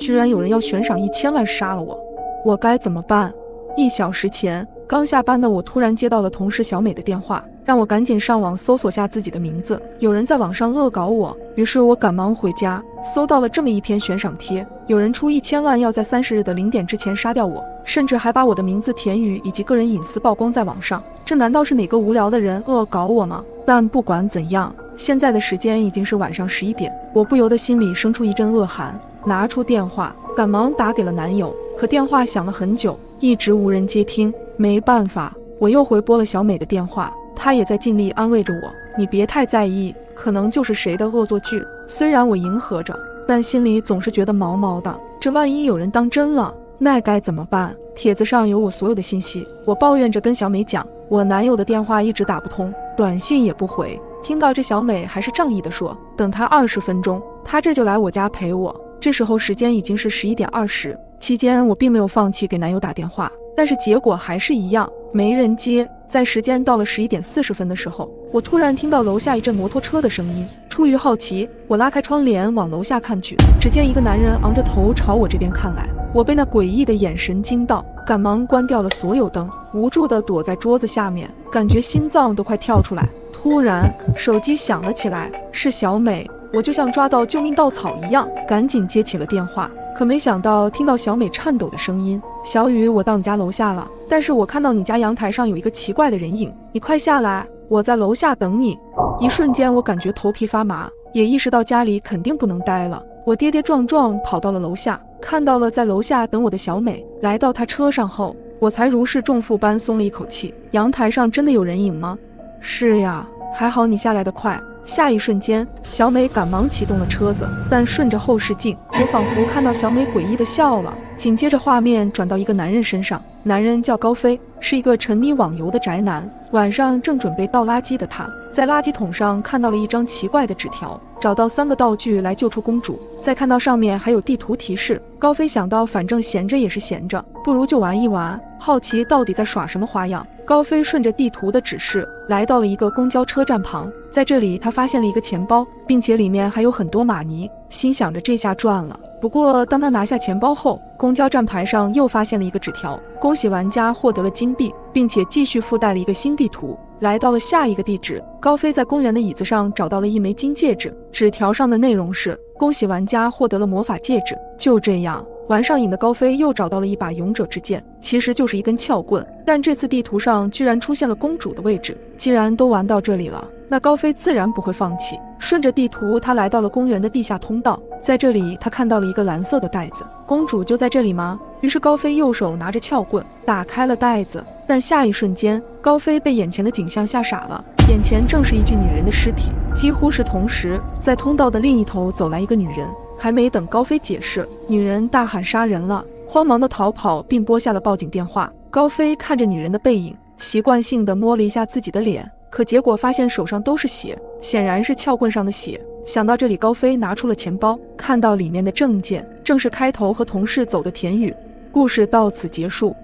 居然有人要悬赏1000万杀了我，我该怎么办？1小时前，刚下班的我突然接到了同事小美的电话，让我赶紧上网搜索下自己的名字，有人在网上恶搞我。于是我赶忙回家，搜到了这么一篇悬赏贴，有人出1000万要在30日的0点之前杀掉我，甚至还把我的名字、田宇以及个人隐私曝光在网上。这难道是哪个无聊的人恶搞我吗？但不管怎样，现在的时间已经是晚上11点，我不由得心里生出一阵恶寒，拿出电话，赶忙打给了男友。可电话响了很久，一直无人接听。没办法，我又回拨了小美的电话，她也在尽力安慰着我，你别太在意，可能就是谁的恶作剧。虽然我迎合着，但心里总是觉得毛毛的，这万一有人当真了，那该怎么办？帖子上有我所有的信息，我抱怨着跟小美讲，我男友的电话一直打不通，短信也不回。听到这，小美还是仗义地说，等他20分钟，他这就来我家陪我。这时候时间已经是11点20，期间我并没有放弃给男友打电话，但是结果还是一样，没人接。在时间到了11点40分的时候，我突然听到楼下一阵摩托车的声音，出于好奇，我拉开窗帘往楼下看去，只见一个男人昂着头朝我这边看来，我被那诡异的眼神惊到，赶忙关掉了所有灯，无助地躲在桌子下面，感觉心脏都快跳出来。突然手机响了起来，是小美，我就像抓到救命稻草一样，赶紧接起了电话。可没想到听到小美颤抖的声音，小雨，我到你家楼下了，但是我看到你家阳台上有一个奇怪的人影，你快下来，我在楼下等你。一瞬间我感觉头皮发麻，也意识到家里肯定不能待了，我跌跌撞撞跑到了楼下，看到了在楼下等我的小美，来到她车上后，我才如释重负般松了一口气。阳台上真的有人影吗？是呀，还好你下来得快。下一瞬间，小美赶忙启动了车子，但顺着后视镜，我仿佛看到小美诡异的笑了。紧接着画面转到一个男人身上，男人叫高飞，是一个沉迷网游的宅男。晚上正准备倒垃圾的他，在垃圾桶上看到了一张奇怪的纸条，找到3个道具来救出公主。再看到上面还有地图提示，高飞想到反正闲着也是闲着，不如就玩一玩。好奇到底在耍什么花样，高飞顺着地图的指示来到了一个公交车站旁，在这里他发现了一个钱包，并且里面还有很多玛尼，心想着这下赚了。不过当他拿下钱包后，公交站牌上又发现了一个纸条，恭喜玩家获得了金币，并且继续附带了一个新地图，来到了下一个地址。高飞在公园的椅子上找到了一枚金戒指，纸条上的内容是恭喜玩家获得了魔法戒指。就这样，玩上瘾的高飞又找到了一把勇者之剑，其实就是一根撬棍，但这次地图上居然出现了公主的位置。既然都玩到这里了，那高飞自然不会放弃。顺着地图，他来到了公园的地下通道，在这里他看到了一个蓝色的袋子，公主就在这里吗？于是高飞右手拿着撬棍打开了袋子，但下一瞬间，高飞被眼前的景象吓傻了，眼前正是一具女人的尸体。几乎是同时，在通道的另一头走来一个女人，还没等高飞解释，女人大喊杀人了，慌忙的逃跑并拨下了报警电话。高飞看着女人的背影，习惯性的摸了一下自己的脸，可结果发现手上都是血，显然是撬棍上的血。想到这里，高飞拿出了钱包，看到里面的证件正是开头和同事走的田宇。故事到此结束。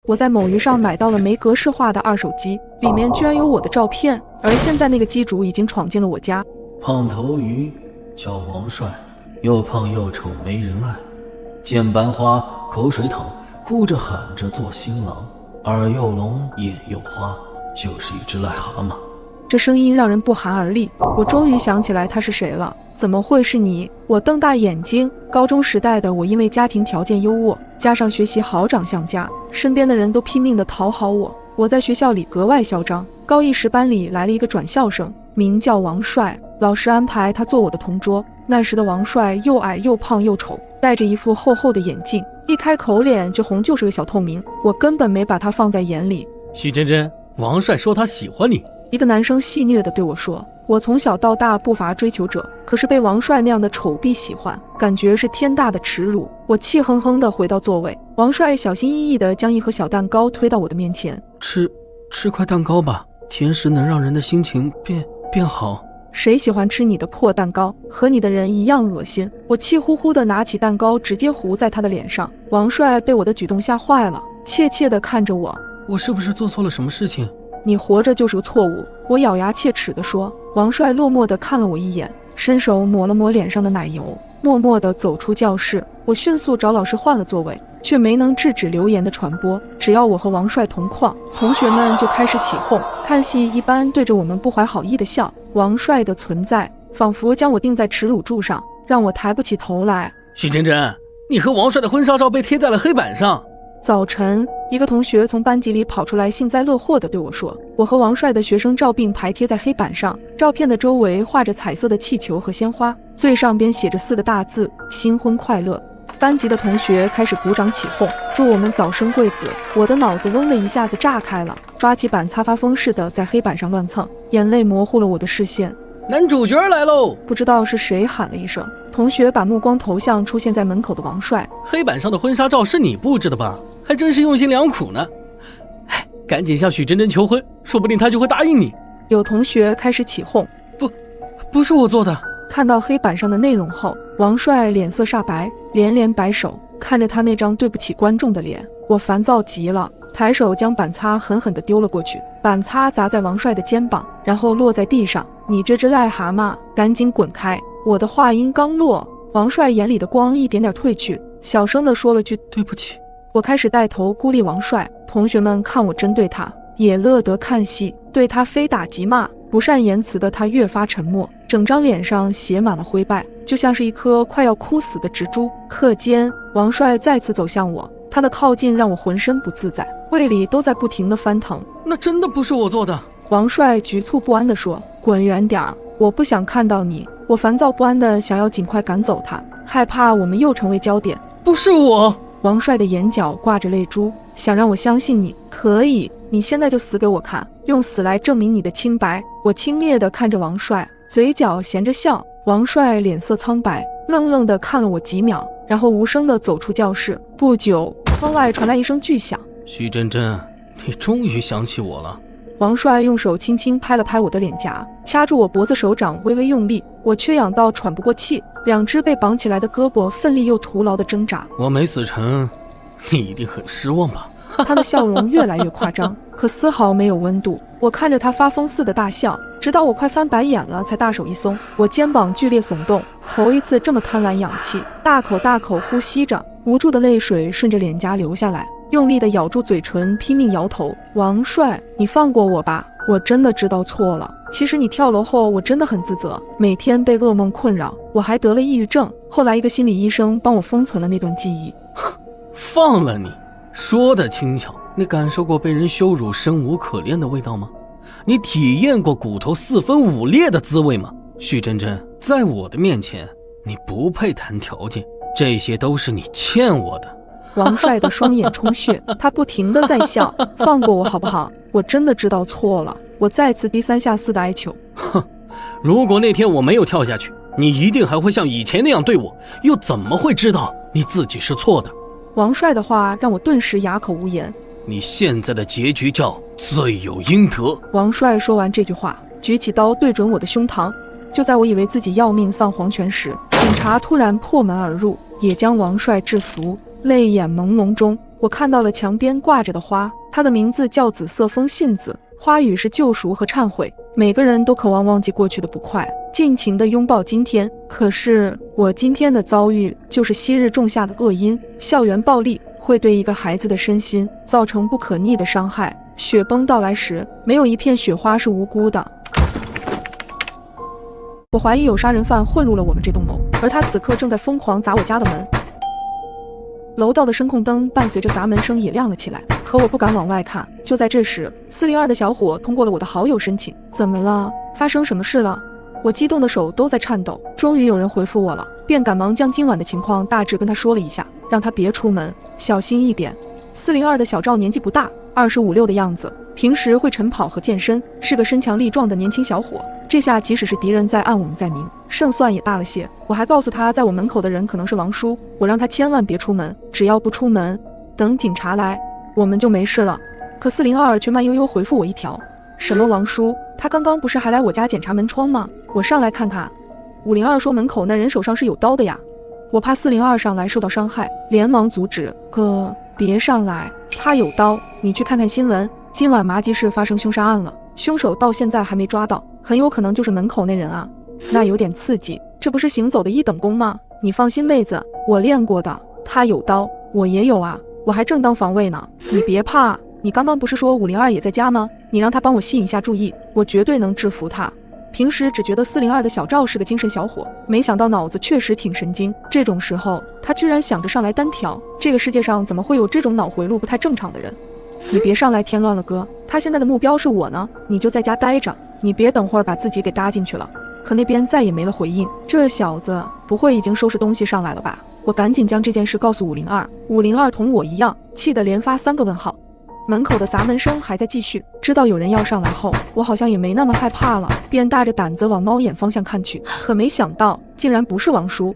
我在某鱼上买到了没格式化的2手机，里面居然有我的照片，而现在那个机主已经闯进了我家。胖头鱼叫王帅，又胖又丑没人爱，见班花口水淌，哭着喊着做新郎，耳又聋眼又花，就是一只癞蛤蟆。这声音让人不寒而栗，我终于想起来他是谁了。怎么会是你？我瞪大眼睛。高中时代的我因为家庭条件优渥，加上学习好长相佳，身边的人都拼命地讨好我，我在学校里格外嚣张。高一时班里来了一个转校生，名叫王帅，老师安排他做我的同桌。那时的王帅又矮又胖又丑，戴着一副厚厚的眼镜，一开口脸就红，就是个小透明，我根本没把他放在眼里。徐真真，王帅说他喜欢你。一个男生戏谑地对我说，我从小到大不乏追求者，可是被王帅那样的丑逼喜欢，感觉是天大的耻辱。我气哼哼地回到座位，王帅小心翼翼地将一盒小蛋糕推到我的面前，吃块蛋糕吧，甜食能让人的心情变好。谁喜欢吃你的破蛋糕？和你的人一样恶心。我气呼呼地拿起蛋糕直接糊在他的脸上。王帅被我的举动吓坏了，怯怯地看着我，我是不是做错了什么事情？你活着就是个错误，我咬牙切齿地说。王帅落寞地看了我一眼，伸手抹了抹脸上的奶油，默默地走出教室。我迅速找老师换了座位，却没能制止流言的传播。只要我和王帅同框，同学们就开始起哄，看戏一般对着我们不怀好意的笑。王帅的存在仿佛将我钉在耻辱柱上，让我抬不起头来。许真真，你和王帅的婚纱照被贴在了黑板上。早晨，一个同学从班级里跑出来，幸灾乐祸地对我说，我和王帅的学生照并排贴在黑板上，照片的周围画着彩色的气球和鲜花，最上边写着4个大字：新婚快乐。班级的同学开始鼓掌起哄，祝我们早生贵子。我的脑子嗡的一下子炸开了，抓起板擦发疯似的在黑板上乱蹭，眼泪模糊了我的视线。男主角来喽！不知道是谁喊了一声，同学把目光投向出现在门口的王帅。黑板上的婚纱照是你布置的吧？还真是用心良苦呢。赶紧向许真真求婚，说不定她就会答应你。有同学开始起哄，不是我做的。看到黑板上的内容后，王帅脸色煞白，连连摆手。看着他那张对不起观众的脸，我烦躁极了，抬手将板擦狠狠地丢了过去。板擦砸在王帅的肩膀，然后落在地上。你这只癞蛤蟆，赶紧滚开！我的话音刚落，王帅眼里的光一点点褪去，小声地说了句对不起。我开始带头孤立王帅，同学们看我针对他，也乐得看戏，对他非打即骂。不善言辞的他越发沉默，整张脸上写满了灰败，就像是一颗快要枯死的植株。课间，王帅再次走向我，他的靠近让我浑身不自在，胃里都在不停地翻腾。那真的不是我做的。王帅局促不安地说，滚远点儿，我不想看到你。我烦躁不安地想要尽快赶走他，害怕我们又成为焦点。不是我。王帅的眼角挂着泪珠，想让我相信你可以，你现在就死给我看，用死来证明你的清白。我轻蔑地看着王帅，嘴角衔着笑。王帅脸色苍白，愣愣地看了我几秒，然后无声地走出教室。不久，窗外传来一声巨响。许真真，你终于想起我了。王帅用手轻轻拍了拍我的脸颊，掐住我脖子，手掌微微用力。我缺氧到喘不过气，两只被绑起来的胳膊奋力又徒劳地挣扎。我没死成，你一定很失望吧？他的笑容越来越夸张，可丝毫没有温度。我看着他发疯似的大笑，直到我快翻白眼了，才大手一松，我肩膀剧烈耸动，头一次这么贪婪氧气，大口大口呼吸着，无助的泪水顺着脸颊流下来，用力地咬住嘴唇，拼命摇头。王帅，你放过我吧，我真的知道错了。其实你跳楼后，我真的很自责，每天被噩梦困扰，我还得了抑郁症。后来一个心理医生帮我封存了那段记忆。放了你，说的轻巧。你感受过被人羞辱、生无可恋的味道吗？你体验过骨头4分5裂的滋味吗？许真真，在我的面前，你不配谈条件，这些都是你欠我的。王帅的双眼充血，他不停地在笑。放过我好不好？我真的知道错了。我再次低三下四的哀求。哼，如果那天我没有跳下去，你一定还会像以前那样对我，又怎么会知道你自己是错的？王帅的话让我顿时哑口无言。你现在的结局叫罪有应得。王帅说完这句话，举起刀对准我的胸膛。就在我以为自己要命丧黄泉时，警察突然破门而入，也将王帅制服。泪眼朦胧中，我看到了墙边挂着的花，它的名字叫紫色风信子，花语是救赎和忏悔。每个人都渴望忘记过去的不快，尽情地拥抱今天。可是我今天的遭遇就是昔日种下的恶因。校园暴力会对一个孩子的身心造成不可逆的伤害，雪崩到来时，没有一片雪花是无辜的。我怀疑有杀人犯混入了我们这栋楼，而他此刻正在疯狂砸我家的门。楼道的声控灯伴随着砸门声也亮了起来，可我不敢往外看。就在这时，402的小伙通过了我的好友申请。怎么了？发生什么事了？我激动的手都在颤抖。终于有人回复我了，便赶忙将今晚的情况大致跟他说了一下，让他别出门，小心一点。402的小赵年纪不大，25、6的样子，平时会晨跑和健身，是个身强力壮的年轻小伙。这下即使是敌人在暗，我们在明，胜算也大了些。我还告诉他，在我门口的人可能是王叔，我让他千万别出门，只要不出门，等警察来，我们就没事了。可402却慢悠悠回复我一条：什么王叔？他刚刚不是还来我家检查门窗吗？我上来看看。502说门口那人手上是有刀的呀。我怕402上来受到伤害，连忙阻止：哥，别上来，他有刀，你去看看新闻，今晚麻集市发生凶杀案了，凶手到现在还没抓到，很有可能就是门口那人啊。那有点刺激，这不是行走的一等功吗？你放心妹子，我练过的，他有刀，我也有啊，我还正当防卫呢。你别怕，你刚刚不是说502也在家吗？你让他帮我吸引一下注意，我绝对能制服他。平时只觉得402的小赵是个精神小伙，没想到脑子确实挺神经。这种时候，他居然想着上来单挑，这个世界上怎么会有这种脑回路不太正常的人？你别上来添乱了哥，他现在的目标是我呢，你就在家待着，你别等会儿把自己给搭进去了。可那边再也没了回应，这小子不会已经收拾东西上来了吧？我赶紧将这件事告诉502，502同我一样，气得连发3个问号。门口的砸门声还在继续，知道有人要上来后，我好像也没那么害怕了，便大着胆子往猫眼方向看去，可没想到竟然不是王叔。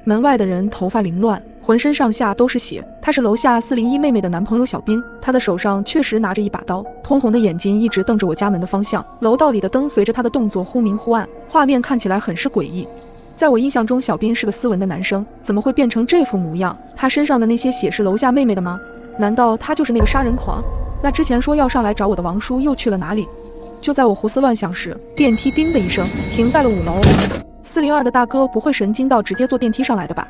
门外的人头发凌乱，浑身上下都是血，他是楼下401妹妹的男朋友小兵，他的手上确实拿着一把刀，通红的眼睛一直瞪着我家门的方向，楼道里的灯随着他的动作忽明忽暗，画面看起来很是诡异。在我印象中，小兵是个斯文的男生，怎么会变成这副模样？他身上的那些血是楼下妹妹的吗？难道他就是那个杀人狂？那之前说要上来找我的王叔又去了哪里？就在我胡思乱想时，电梯叮的一声停在了5楼。402的大哥不会神经到直接坐电梯上来的吧？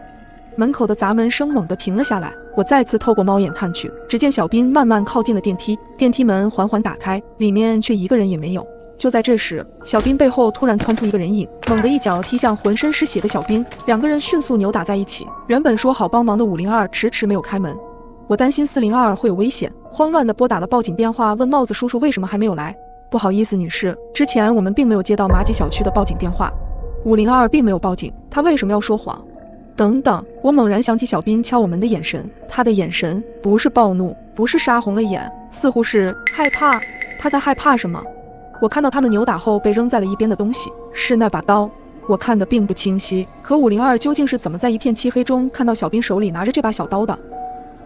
门口的砸门声猛地停了下来，我再次透过猫眼看去，只见小兵慢慢靠近了电梯，电梯门缓缓打开，里面却一个人也没有。就在这时，小兵背后突然窜出一个人影，猛地一脚踢向浑身是血的小兵，两个人迅速扭打在一起。原本说好帮忙的502迟迟没有开门，我担心402会有危险，慌乱地拨打了报警电话，问帽子叔叔为什么还没有来。不好意思女士，之前我们并没有接到马吉小区的报警电话。502并没有报警，他为什么要说谎？等等，我猛然想起小兵敲我门的眼神，他的眼神不是暴怒，不是杀红了眼，似乎是害怕。他在害怕什么？我看到他们扭打后被扔在了一边的东西，是那把刀。我看得并不清晰，可502究竟是怎么在一片漆黑中看到小兵手里拿着这把小刀的？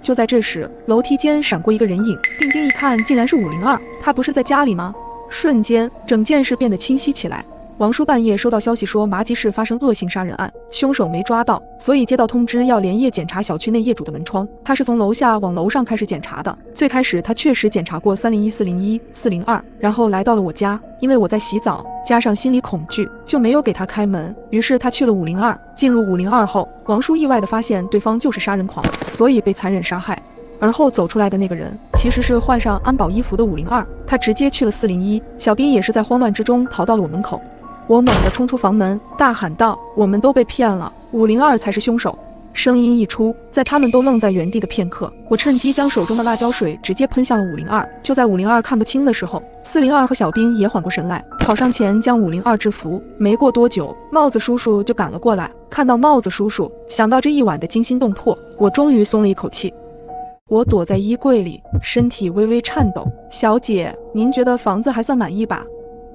就在这时，楼梯间闪过一个人影，定睛一看，竟然是502。他不是在家里吗？瞬间，整件事变得清晰起来。王叔半夜收到消息说麻吉市发生恶性杀人案，凶手没抓到，所以接到通知要连夜检查小区内业主的门窗。他是从楼下往楼上开始检查的。最开始他确实检查过301、401、402，然后来到了我家，因为我在洗澡，加上心理恐惧，就没有给他开门。于是他去了502。进入502后，王叔意外地发现对方就是杀人狂，所以被残忍杀害。而后走出来的那个人其实是换上安保衣服的502，他直接去了401。小兵也是在慌乱之中逃到了我门口。我猛地冲出房门，大喊道：“我们都被骗了，502才是凶手！”声音一出，在他们都愣在原地的片刻，我趁机将手中的辣椒水直接喷向了502。就在502看不清的时候，402和小兵也缓过神来，跑上前将502制服。没过多久，帽子叔叔就赶了过来。看到帽子叔叔，想到这一晚的惊心动魄，我终于松了一口气。我躲在衣柜里，身体微微颤抖。“小姐，您觉得房子还算满意吧？”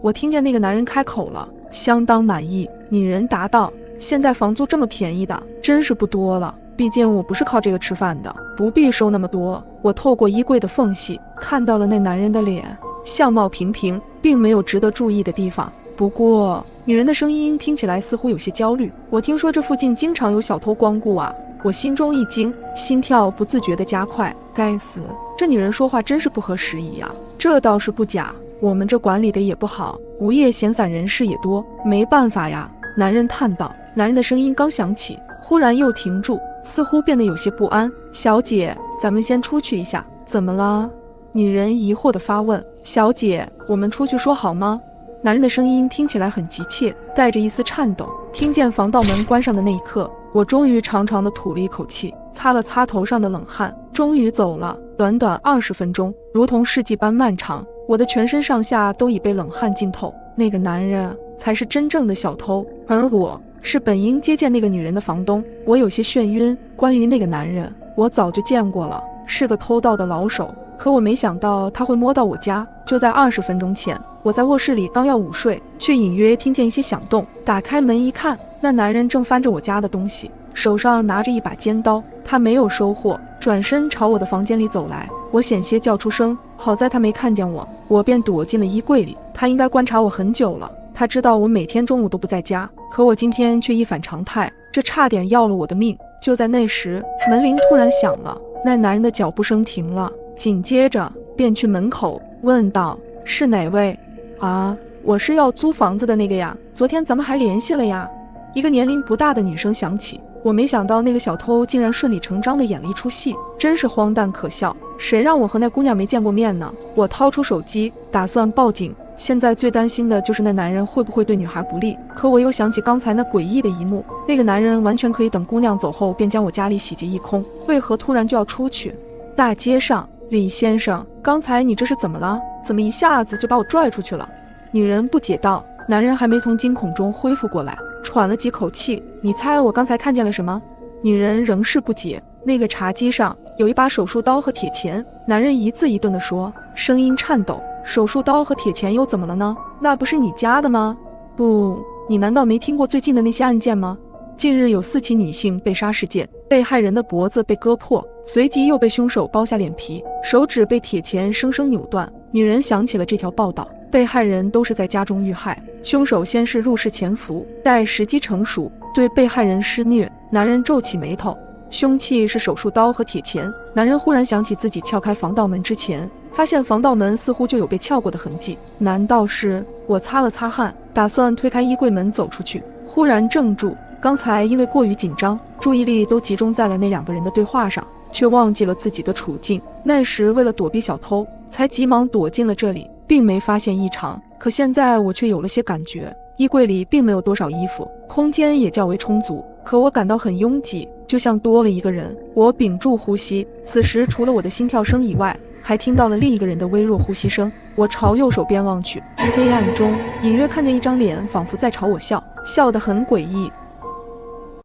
我听见那个男人开口了。“相当满意。”女人答道。“现在房租这么便宜的，真是不多了。毕竟我不是靠这个吃饭的，不必收那么多。”我透过衣柜的缝隙看到了那男人的脸，相貌平平，并没有值得注意的地方。不过，女人的声音听起来似乎有些焦虑。“我听说这附近经常有小偷光顾啊。”我心中一惊，心跳不自觉地加快。该死，这女人说话真是不合时宜啊！这倒是不假，我们这管理的也不好，无业闲散人士也多，没办法呀。男人叹道。男人的声音刚响起，忽然又停住，似乎变得有些不安。“小姐，咱们先出去一下。”“怎么了？”女人疑惑地发问。“小姐，我们出去说好吗？”男人的声音听起来很急切，带着一丝颤抖。听见防盗门关上的那一刻，我终于长长地吐了一口气，擦了擦头上的冷汗，终于走了。短短20分钟，如同世纪般漫长，我的全身上下都已被冷汗浸透。那个男人才是真正的小偷，而我是本应接见那个女人的房东。我有些眩晕。关于那个男人，我早就见过了，是个偷盗的老手。可我没想到他会摸到我家。就在20分钟前，我在卧室里刚要午睡，却隐约听见一些响动。打开门一看，那男人正翻着我家的东西，手上拿着一把尖刀。他没有收获，转身朝我的房间里走来。我险些叫出声，好在他没看见我，我便躲进了衣柜里。他应该观察我很久了，他知道我每天中午都不在家，可我今天却一反常态，这差点要了我的命。就在那时，门铃突然响了，那男人的脚步声停了，紧接着便去门口问道：“是哪位？”“啊，我是要租房子的那个呀，昨天咱们还联系了呀。一个年龄不大的女生响起。我没想到那个小偷竟然顺理成章地演了一出戏，真是荒诞可笑。谁让我和那姑娘没见过面呢？我掏出手机，打算报警。现在最担心的就是那男人会不会对女孩不利，可我又想起刚才那诡异的一幕，那个男人完全可以等姑娘走后便将我家里洗劫一空，为何突然就要出去？大街上，李先生，刚才你这是怎么了？怎么一下子就把我拽出去了？女人不解道。男人还没从惊恐中恢复过来，喘了几口气。你猜我刚才看见了什么？女人仍是不解。那个茶几上有一把手术刀和铁钳。男人一字一顿地说，声音颤抖。手术刀和铁钳又怎么了呢？那不是你家的吗？不，你难道没听过最近的那些案件吗？近日有4起女性被杀事件，被害人的脖子被割破，随即又被凶手剥下脸皮，手指被铁钳生生扭断。女人想起了这条报道，被害人都是在家中遇害，凶手先是入室潜伏，待时机成熟，对被害人施虐。男人皱起眉头，凶器是手术刀和铁钳。男人忽然想起自己撬开防盗门之前，发现防盗门似乎就有被撬过的痕迹，难道是？我擦了擦汗，打算推开衣柜门走出去，忽然怔住。刚才因为过于紧张，注意力都集中在了那2个人的对话上，却忘记了自己的处境。那时为了躲避小偷，才急忙躲进了这里，并没发现异常。可现在我却有了些感觉，衣柜里并没有多少衣服，空间也较为充足，可我感到很拥挤，就像多了一个人。我屏住呼吸，此时除了我的心跳声以外，还听到了另一个人的微弱呼吸声。我朝右手边望去，黑暗中隐约看见一张脸，仿佛在朝我笑，笑得很诡异。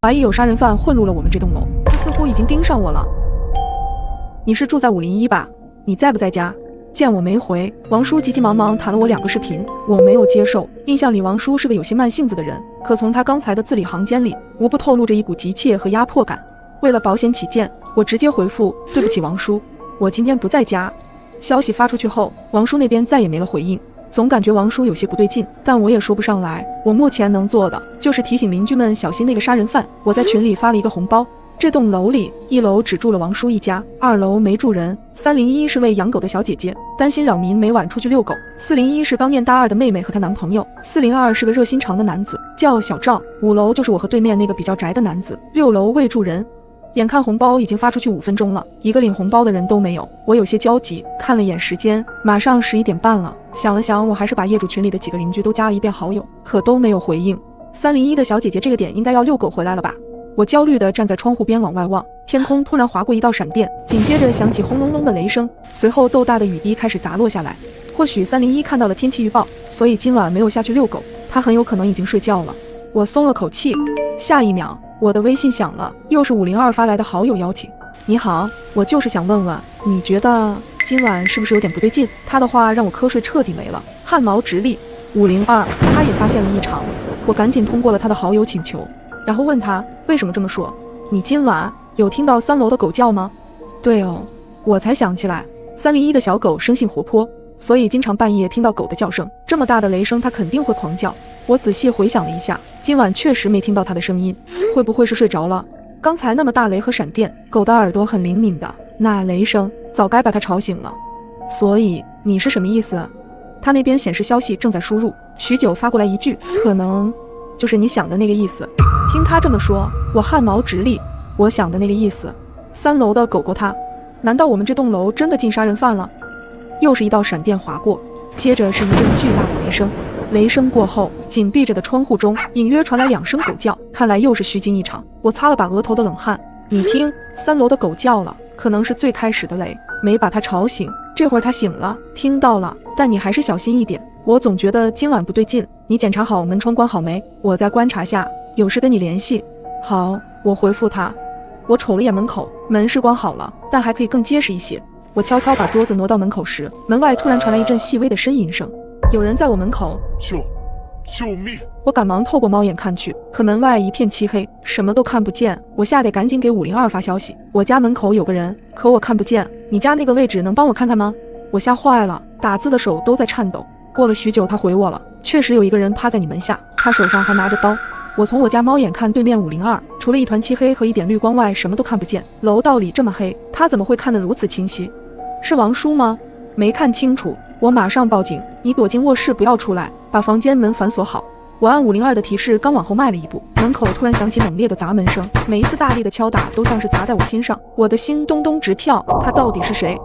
怀疑有杀人犯混入了我们这栋楼，他似乎已经盯上我了。你是住在501吧？你在不在家？见我没回，王叔急急忙忙弹了我2个视频，我没有接受。印象里王叔是个有些慢性子的人，可从他刚才的字里行间里，无不透露着一股急切和压迫感。为了保险起见，我直接回复：对不起王叔，我今天不在家。消息发出去后，王叔那边再也没了回应，总感觉王叔有些不对劲，但我也说不上来。我目前能做的就是提醒邻居们小心那个杀人犯。我在群里发了一个红包。这栋楼里，1楼只住了王叔一家，2楼没住人。301是位养狗的小姐姐，担心扰民，每晚出去遛狗。401是刚念大2的妹妹和她男朋友。402是个热心肠的男子，叫小赵。5楼就是我和对面那个比较宅的男子。6楼未住人。眼看红包已经发出去5分钟了，一个领红包的人都没有，我有些焦急，看了眼时间，马上11点半了。想了想，我还是把业主群里的几个邻居都加了一遍好友，可都没有回应。301的小姐姐这个点应该要遛狗回来了吧？我焦虑地站在窗户边往外望，天空突然划过一道闪电，紧接着响起轰隆隆的雷声，随后豆大的雨滴开始砸落下来。或许301看到了天气预报，所以今晚没有下去遛狗，他很有可能已经睡觉了。我松了口气。下一秒，我的微信响了，又是502发来的好友邀请。你好，我就是想问问，你觉得今晚是不是有点不对劲？他的话让我瞌睡彻底没了，汗毛直立。502，他也发现了异常，我赶紧通过了他的好友请求。然后问他为什么这么说？你今晚有听到3楼的狗叫吗？对哦，我才想起来，301的小狗生性活泼，所以经常半夜听到狗的叫声，这么大的雷声它肯定会狂叫。我仔细回想了一下，今晚确实没听到它的声音，会不会是睡着了？刚才那么大雷和闪电，狗的耳朵很灵敏的，那雷声早该把它吵醒了。所以你是什么意思？他那边显示消息正在输入，许久发过来一句，可能就是你想的那个意思。听他这么说，我汗毛直立。我想的那个意思，3楼的狗狗它，难道我们这栋楼真的进杀人犯了？又是一道闪电划过，接着是一阵巨大的雷声。雷声过后，紧闭着的窗户中隐约传来2声狗叫，看来又是虚惊一场。我擦了把额头的冷汗。你听，3楼的狗叫了，可能是最开始的雷，没把它吵醒。这会儿它醒了，听到了，但你还是小心一点。我总觉得今晚不对劲，你检查好门窗关好没？我再观察下，有事跟你联系。好，我回复他。我瞅了眼门口，门是关好了，但还可以更结实一些。我悄悄把桌子挪到门口时，门外突然传来一阵细微的呻吟声，有人在我门口。救命！我赶忙透过猫眼看去，可门外一片漆黑，什么都看不见。我吓得赶紧给502发消息，我家门口有个人，可我看不见。你家那个位置能帮我看看吗？我吓坏了，打字的手都在颤抖。过了许久，他回我了，确实有一个人趴在你门下，他手上还拿着刀。我从我家猫眼看对面502，除了一团漆黑和一点绿光外，什么都看不见。楼道里这么黑，他怎么会看得如此清晰？是王叔吗？没看清楚，我马上报警，你躲进卧室不要出来，把房间门反锁好。我按502的提示刚往后迈了一步，门口突然响起猛烈的砸门声，每一次大力的敲打都像是砸在我心上，我的心咚咚直跳。他到底是谁？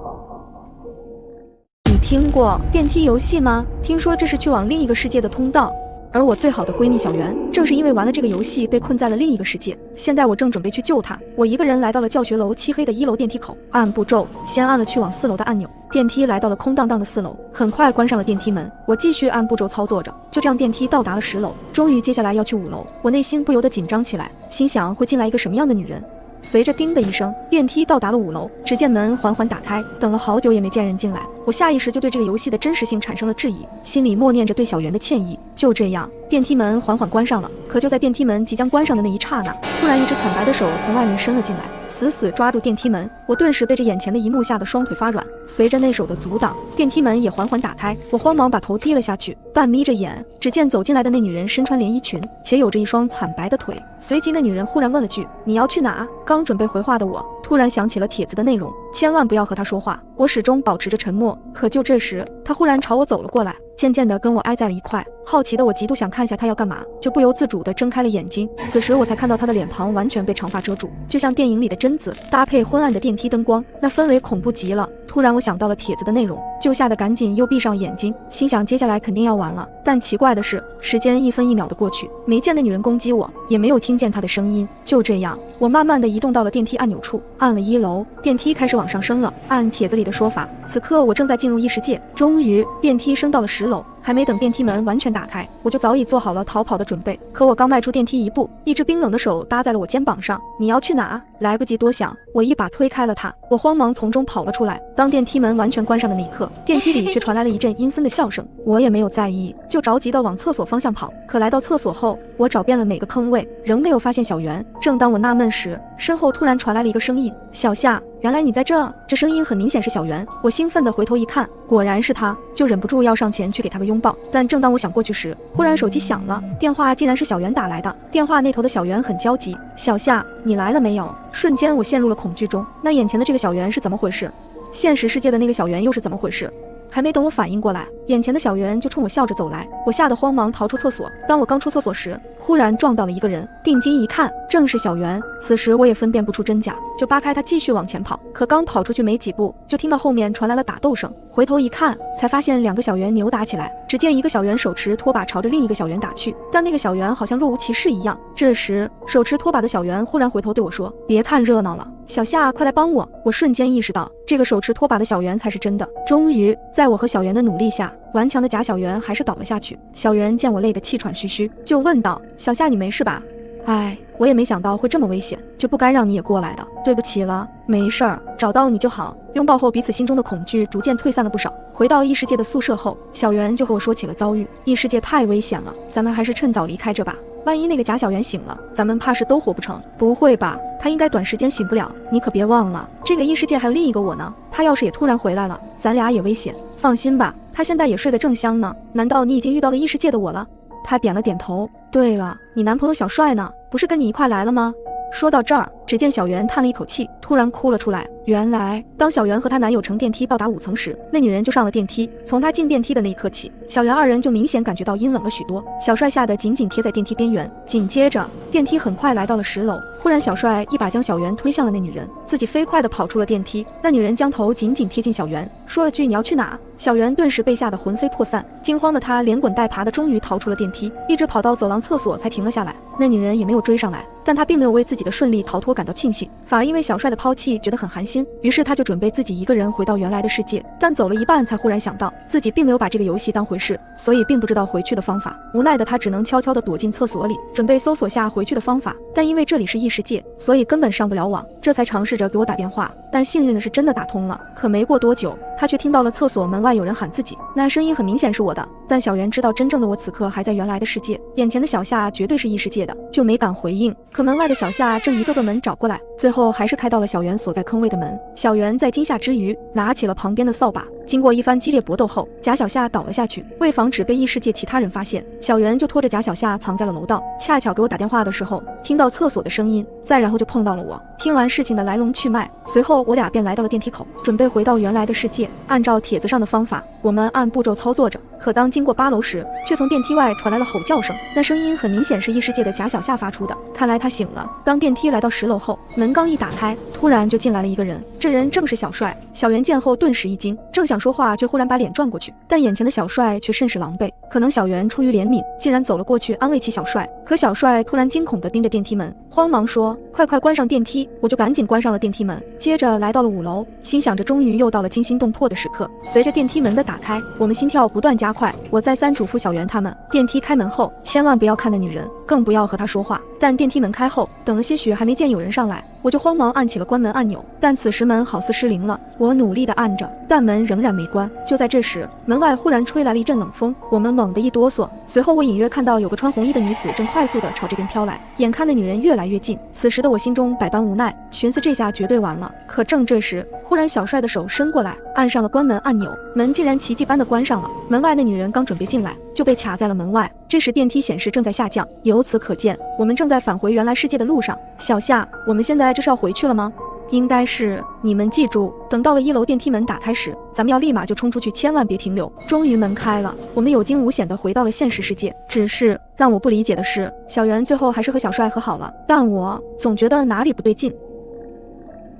你听过电梯游戏吗？听说这是去往另一个世界的通道。而我最好的闺蜜小圆，正是因为玩了这个游戏被困在了另一个世界。现在我正准备去救她，我一个人来到了教学楼漆黑的1楼电梯口，按步骤，先按了去往4楼的按钮，电梯来到了空荡荡的4楼，很快关上了电梯门。我继续按步骤操作着，就这样电梯到达了10楼，终于接下来要去5楼，我内心不由得紧张起来，心想会进来一个什么样的女人。随着叮的一声，电梯到达了5楼，只见门缓缓打开，等了好久也没见人进来，我下意识就对这个游戏的真实性产生了质疑，心里默念着对小圆的歉意。就这样，电梯门缓缓关上了，可就在电梯门即将关上的那一刹那，突然一只惨白的手从外面伸了进来，死死抓住电梯门，我顿时被这眼前的一幕吓得双腿发软。随着那手的阻挡，电梯门也缓缓打开，我慌忙把头低了下去，半眯着眼，只见走进来的那女人身穿连衣裙，且有着一双惨白的腿。随即那女人忽然问了句：“你要去哪？”刚准备回话的我突然想起了帖子的内容，千万不要和她说话。我始终保持着沉默，可就这时，她忽然朝我走了过来，渐渐地跟我挨在了一块。好奇的我极度想看下她要干嘛，就不由自主地睁开了眼睛。此时我才看到她的脸庞完全被长发遮住，就像电影里的贞子，搭配昏暗的电梯灯光，那氛围恐怖极了。突然我想到了帖子的内容，就吓得赶紧又闭上眼睛，心想接下来肯定要完了。但奇怪的是，时间1分1秒的过去，没见那女人攻击我，也没有听见她的声音。就这样，我慢慢地移动到了电梯按钮处，按了1楼，电梯开始往上升了。按帖子里的说法，此刻我正在进入异世界。终于，电梯升到了10楼，还没等电梯门完全打开，我就早已做好了逃跑的准备。可我刚迈出电梯一步，一只冰冷的手搭在了我肩膀上。你要去哪？来不及多想，我一把推开了他，我慌忙从中跑了出来。当电梯门完全关上的那一刻，电梯里却传来了一阵阴森的笑声。我也没有在意，就着急地往厕所方向跑。可来到厕所后，我找遍了每个坑位，仍没有发现小圆。正当我纳闷时，身后突然传来了一个声音：“小夏，原来你在这。”这声音很明显是小圆。我兴奋地回头一看，果然是他，就忍不住要上前去给他个拥抱。但正当我想过去时，忽然手机响了，电话竟然是小圆打来的。电话那头的小圆很焦急：“小夏，你来了没有？”瞬间我陷入了恐惧中，那眼前的这个小圆是怎么回事？现实世界的那个小圆又是怎么回事？还没等我反应过来，眼前的小圆就冲我笑着走来，我吓得慌忙逃出厕所。当我刚出厕所时，忽然撞到了一个人，定睛一看，正是小圆。此时我也分辨不出真假，就扒开他继续往前跑。可刚跑出去没几步，就听到后面传来了打斗声，回头一看，才发现2个小圆扭打起来。只见一个小圆手持拖把朝着另一个小圆打去，但那个小圆好像若无其事一样。这时手持拖把的小圆忽然回头对我说：“别看热闹了，小夏，快来帮我！”我瞬间意识到，这个手持拖把的小圆才是真的。终于，在我和小圆的努力下，顽强的假小圆还是倒了下去。小圆见我累得气喘吁吁，就问道：“小夏，你没事吧？”“哎，我也没想到会这么危险，就不该让你也过来的，对不起了。”“没事儿，找到你就好。”拥抱后，彼此心中的恐惧逐渐退散了不少。回到异世界的宿舍后，小圆就和我说起了遭遇。异世界太危险了，咱们还是趁早离开这吧。万一那个假小圆醒了，咱们怕是都活不成。不会吧，他应该短时间醒不了。你可别忘了，这个异世界还有另一个我呢。他要是也突然回来了，咱俩也危险。放心吧，他现在也睡得正香呢。难道你已经遇到了异世界的我了？他点了点头。对了，你男朋友小帅呢？不是跟你一块来了吗？说到这儿，只见小圆叹了一口气，突然哭了出来。原来，当小圆和她男友乘电梯到达5层时，那女人就上了电梯。从她进电梯的那一刻起，小圆2人就明显感觉到阴冷了许多。小帅吓得紧紧贴在电梯边缘。紧接着，电梯很快来到了10楼。忽然，小帅一把将小圆推向了那女人，自己飞快地跑出了电梯。那女人将头紧紧贴近小圆，说了句：“你要去哪？”小圆顿时被吓得魂飞魄散，惊慌的她连滚带爬的终于逃出了电梯，一直跑到走廊厕所才停了下来。那女人也没有追上来，但她并没有为自己的顺利逃脱感到庆幸，反而因为小帅的抛弃觉得很寒心。于是她就准备自己一个人回到原来的世界，但走了一半才忽然想到自己并没有把这个游戏当回事，所以并不知道回去的方法。无奈的她只能悄悄地躲进厕所里，准备搜索下回去的方法。但因为这里是异世界，所以根本上不了网，这才尝试着给我打电话。但幸运的是真的打通了。可没过多久，她却听到了厕所门外有人喊自己，那声音很明显是我的。但小圆知道真正的我此刻还在原来的世界，眼前的小夏绝对是异世界的，就没敢回应。可门外的小夏正一个个门找过来，最后还是开到了小圆所在坑位的门。小圆在惊吓之余，拿起了旁边的扫把，经过一番激烈搏斗后，贾小夏倒了下去。为防止被异世界其他人发现，小袁就拖着贾小夏藏在了楼道。恰巧给我打电话的时候，听到厕所的声音，再然后就碰到了我。听完事情的来龙去脉，随后我俩便来到了电梯口，准备回到原来的世界。按照帖子上的方法，我们按步骤操作着。可当经过8楼时，却从电梯外传来了吼叫声。那声音很明显是异世界的贾小夏发出的，看来他醒了。当电梯来到10楼后，门刚一打开，突然就进来了一个人。这人正是小帅。小袁见后顿时一惊，正想说话，却忽然把脸转过去，但眼前的小帅却甚是狼狈。可能小袁出于怜悯，竟然走了过去安慰起小帅。可小帅突然惊恐地盯着电梯门，慌忙说：“快关上电梯！”我就赶紧关上了电梯门，接着来到了5楼，心想着终于又到了惊心动魄的时刻。随着电梯门的打开，我们心跳不断加快。我再三嘱咐小袁他们，电梯开门后千万不要看那女人，更不要和她说话。但电梯门开后，等了些许还没见有人上来，我就慌忙按起了关门按钮，但此时门好似失灵了。我努力地按着，但门仍然没关。就在这时，门外忽然吹来了一阵冷风，我们猛地一哆嗦。随后我隐约看到有个穿红衣的女子正快速地朝这边飘来，眼看那女人越来越近。此时的我心中百般无奈，寻思这下绝对完了。可正这时，忽然小帅的手伸过来，按上了关门按钮，门竟然奇迹般地关上了。门外那女人刚准备进来，就被卡在了门外。这时电梯显示正在下降，由此可见，我们正在返回原来世界的路上。小夏，我们现在这是要回去了吗？应该是。你们记住，等到了1楼电梯门打开时，咱们要立马就冲出去，千万别停留。终于门开了，我们有惊无险地回到了现实世界。只是让我不理解的是，小袁最后还是和小帅和好了，但我总觉得哪里不对劲。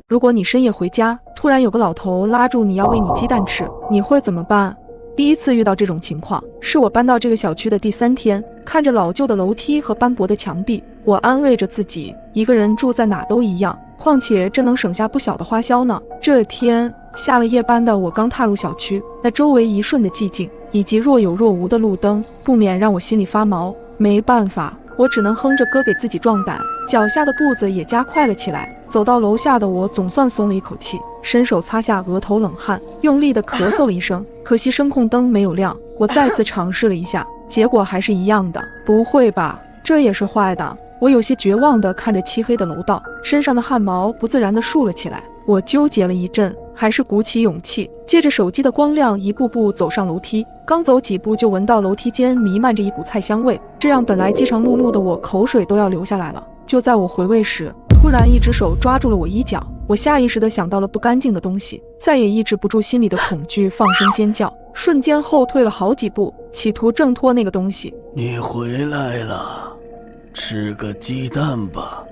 如果你深夜回家，突然有个老头拉住你要喂你鸡蛋吃，你会怎么办？第一次遇到这种情况，是我搬到这个小区的第3天，看着老旧的楼梯和斑驳的墙壁，我安慰着自己，一个人住在哪都一样，况且这能省下不小的花销呢。这天下了夜班的我刚踏入小区，那周围一瞬的寂静，以及若有若无的路灯，不免让我心里发毛。没办法，我只能哼着歌给自己壮胆，脚下的步子也加快了起来。走到楼下的我总算松了一口气，伸手擦下额头冷汗，用力地咳嗽了一声。可惜声控灯没有亮，我再次尝试了一下，结果还是一样的。不会吧，这也是坏的？我有些绝望地看着漆黑的楼道，身上的汗毛不自然地竖了起来。我纠结了一阵，还是鼓起勇气，借着手机的光亮一步步走上楼梯。刚走几步就闻到楼梯间弥漫着一股菜香味，这让本来饥肠辘辘的我口水都要流下来了。就在我回味时，突然一只手抓住了我衣角，我下意识地想到了不干净的东西，再也抑制不住心里的恐惧，放声尖叫，瞬间后退了好几步，企图挣脱那个东西。你回来了，吃个鸡蛋吧。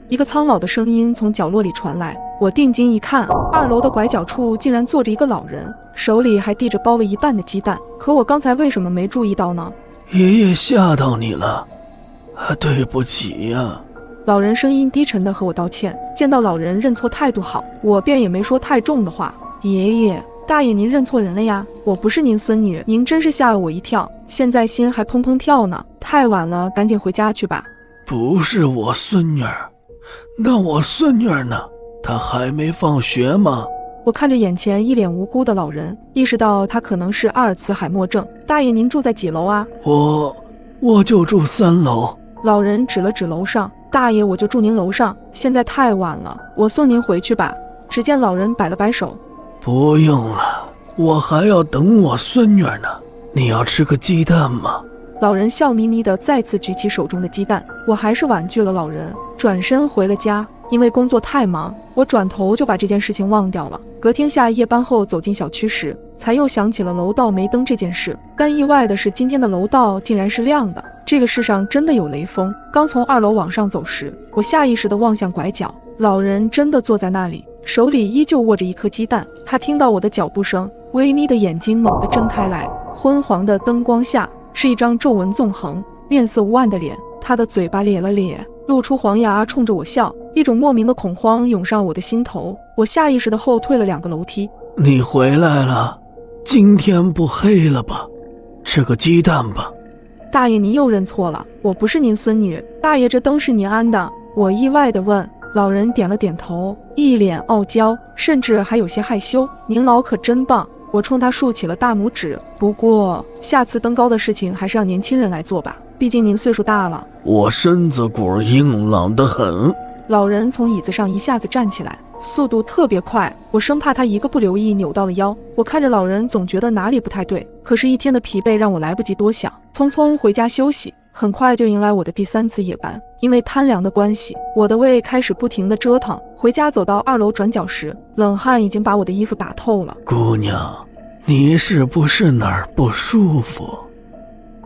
一个苍老的声音从角落里传来，我定睛一看，2楼的拐角处竟然坐着一个老人，手里还递着剥了一半的鸡蛋。可我刚才为什么没注意到呢？爷爷吓到你了，对不起呀。老人声音低沉地和我道歉，见到老人认错态度好，我便也没说太重的话。爷爷，大爷您认错人了呀，我不是您孙女，您真是吓了我一跳，现在心还砰砰跳呢。太晚了，赶紧回家去吧。不是我孙女儿，那我孙女儿呢？她还没放学吗？我看着眼前一脸无辜的老人，意识到他可能是阿尔茨海默症。大爷您住在几楼啊？我就住3楼。老人指了指楼上，大爷我就住您楼上，现在太晚了，我送您回去吧。只见老人摆了摆手，不用了，我还要等我孙女呢。你要吃个鸡蛋吗？老人笑眯眯地再次举起手中的鸡蛋，我还是婉拒了老人，转身回了家。因为工作太忙，我转头就把这件事情忘掉了。隔天下夜班后走进小区时，才又想起了楼道没灯这件事。更意外的是，今天的楼道竟然是亮的。这个世上真的有雷锋。刚从2楼往上走时，我下意识地望向拐角，老人真的坐在那里，手里依旧握着一颗鸡蛋。他听到我的脚步声，微眯的眼睛猛地睁开来，昏黄的灯光下是一张皱纹纵横、面色无暗的脸。他的嘴巴咧了咧，露出黄牙，冲着我笑。一种莫名的恐慌涌上我的心头，我下意识地后退了2个楼梯。你回来了，今天不黑了吧？吃个鸡蛋吧。大爷您又认错了，我不是您孙女。大爷这灯是您安的？我意外地问。老人点了点头，一脸傲娇，甚至还有些害羞。您老可真棒。我冲他竖起了大拇指。不过下次登高的事情还是让年轻人来做吧，毕竟您岁数大了。我身子骨硬朗得很。老人从椅子上一下子站起来，速度特别快，我生怕他一个不留意扭到了腰。我看着老人，总觉得哪里不太对，可是一天的疲惫让我来不及多想，匆匆回家休息。很快就迎来我的第3次夜班，因为贪凉的关系，我的胃开始不停地折腾。回家走到2楼转角时，冷汗已经把我的衣服打透了。姑娘，你是不是哪儿不舒服？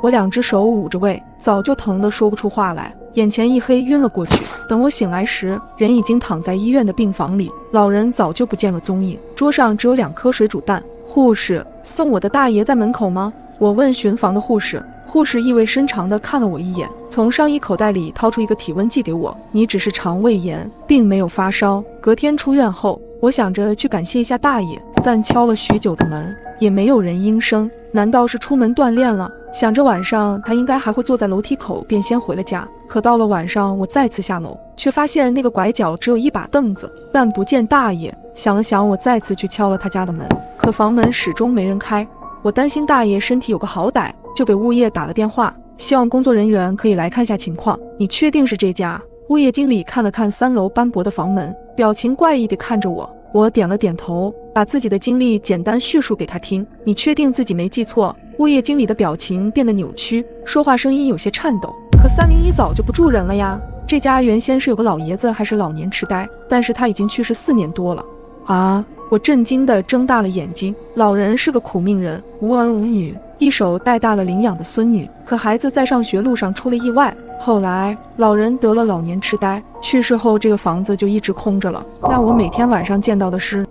我2只手捂着胃，早就疼得说不出话来，眼前一黑，晕了过去。等我醒来时，人已经躺在医院的病房里，老人早就不见了踪影，桌上只有2颗水煮蛋。护士，送我的大爷在门口吗？我问巡房的护士，护士意味深长地看了我一眼，从上衣口袋里掏出一个体温计给我，你只是肠胃炎，并没有发烧。隔天出院后，我想着去感谢一下大爷，但敲了许久的门，也没有人应声。难道是出门锻炼了？想着晚上他应该还会坐在楼梯口，便先回了家。可到了晚上，我再次下楼，却发现那个拐角只有一把凳子，但不见大爷。想了想，我再次去敲了他家的门，可房门始终没人开。我担心大爷身体有个好歹，就给物业打了电话，希望工作人员可以来看下情况。你确定是这家？物业经理看了看3楼斑驳的房门，表情怪异地看着我。我点了点头，把自己的经历简单叙述给他听。你确定自己没记错？物业经理的表情变得扭曲，说话声音有些颤抖。可301早就不住人了呀，这家原先是有个老爷子，还是老年痴呆，但是他已经去世4年多了。啊！我震惊地睁大了眼睛。老人是个苦命人，无儿无女，一手带大了领养的孙女，可孩子在上学路上出了意外，后来老人得了老年痴呆，去世后这个房子就一直空着了。那我每天晚上见到的是……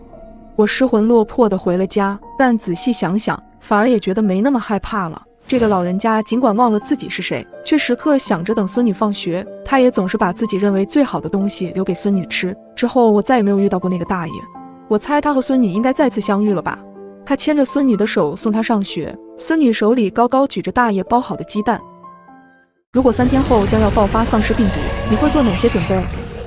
我失魂落魄地回了家，但仔细想想，反而也觉得没那么害怕了。这个老人家尽管忘了自己是谁，却时刻想着等孙女放学，他也总是把自己认为最好的东西留给孙女吃。之后我再也没有遇到过那个大爷。我猜他和孙女应该再次相遇了吧。他牵着孙女的手送她上学，孙女手里高高举着大爷包好的鸡蛋。如果3天后将要爆发丧尸病毒，你会做哪些准备？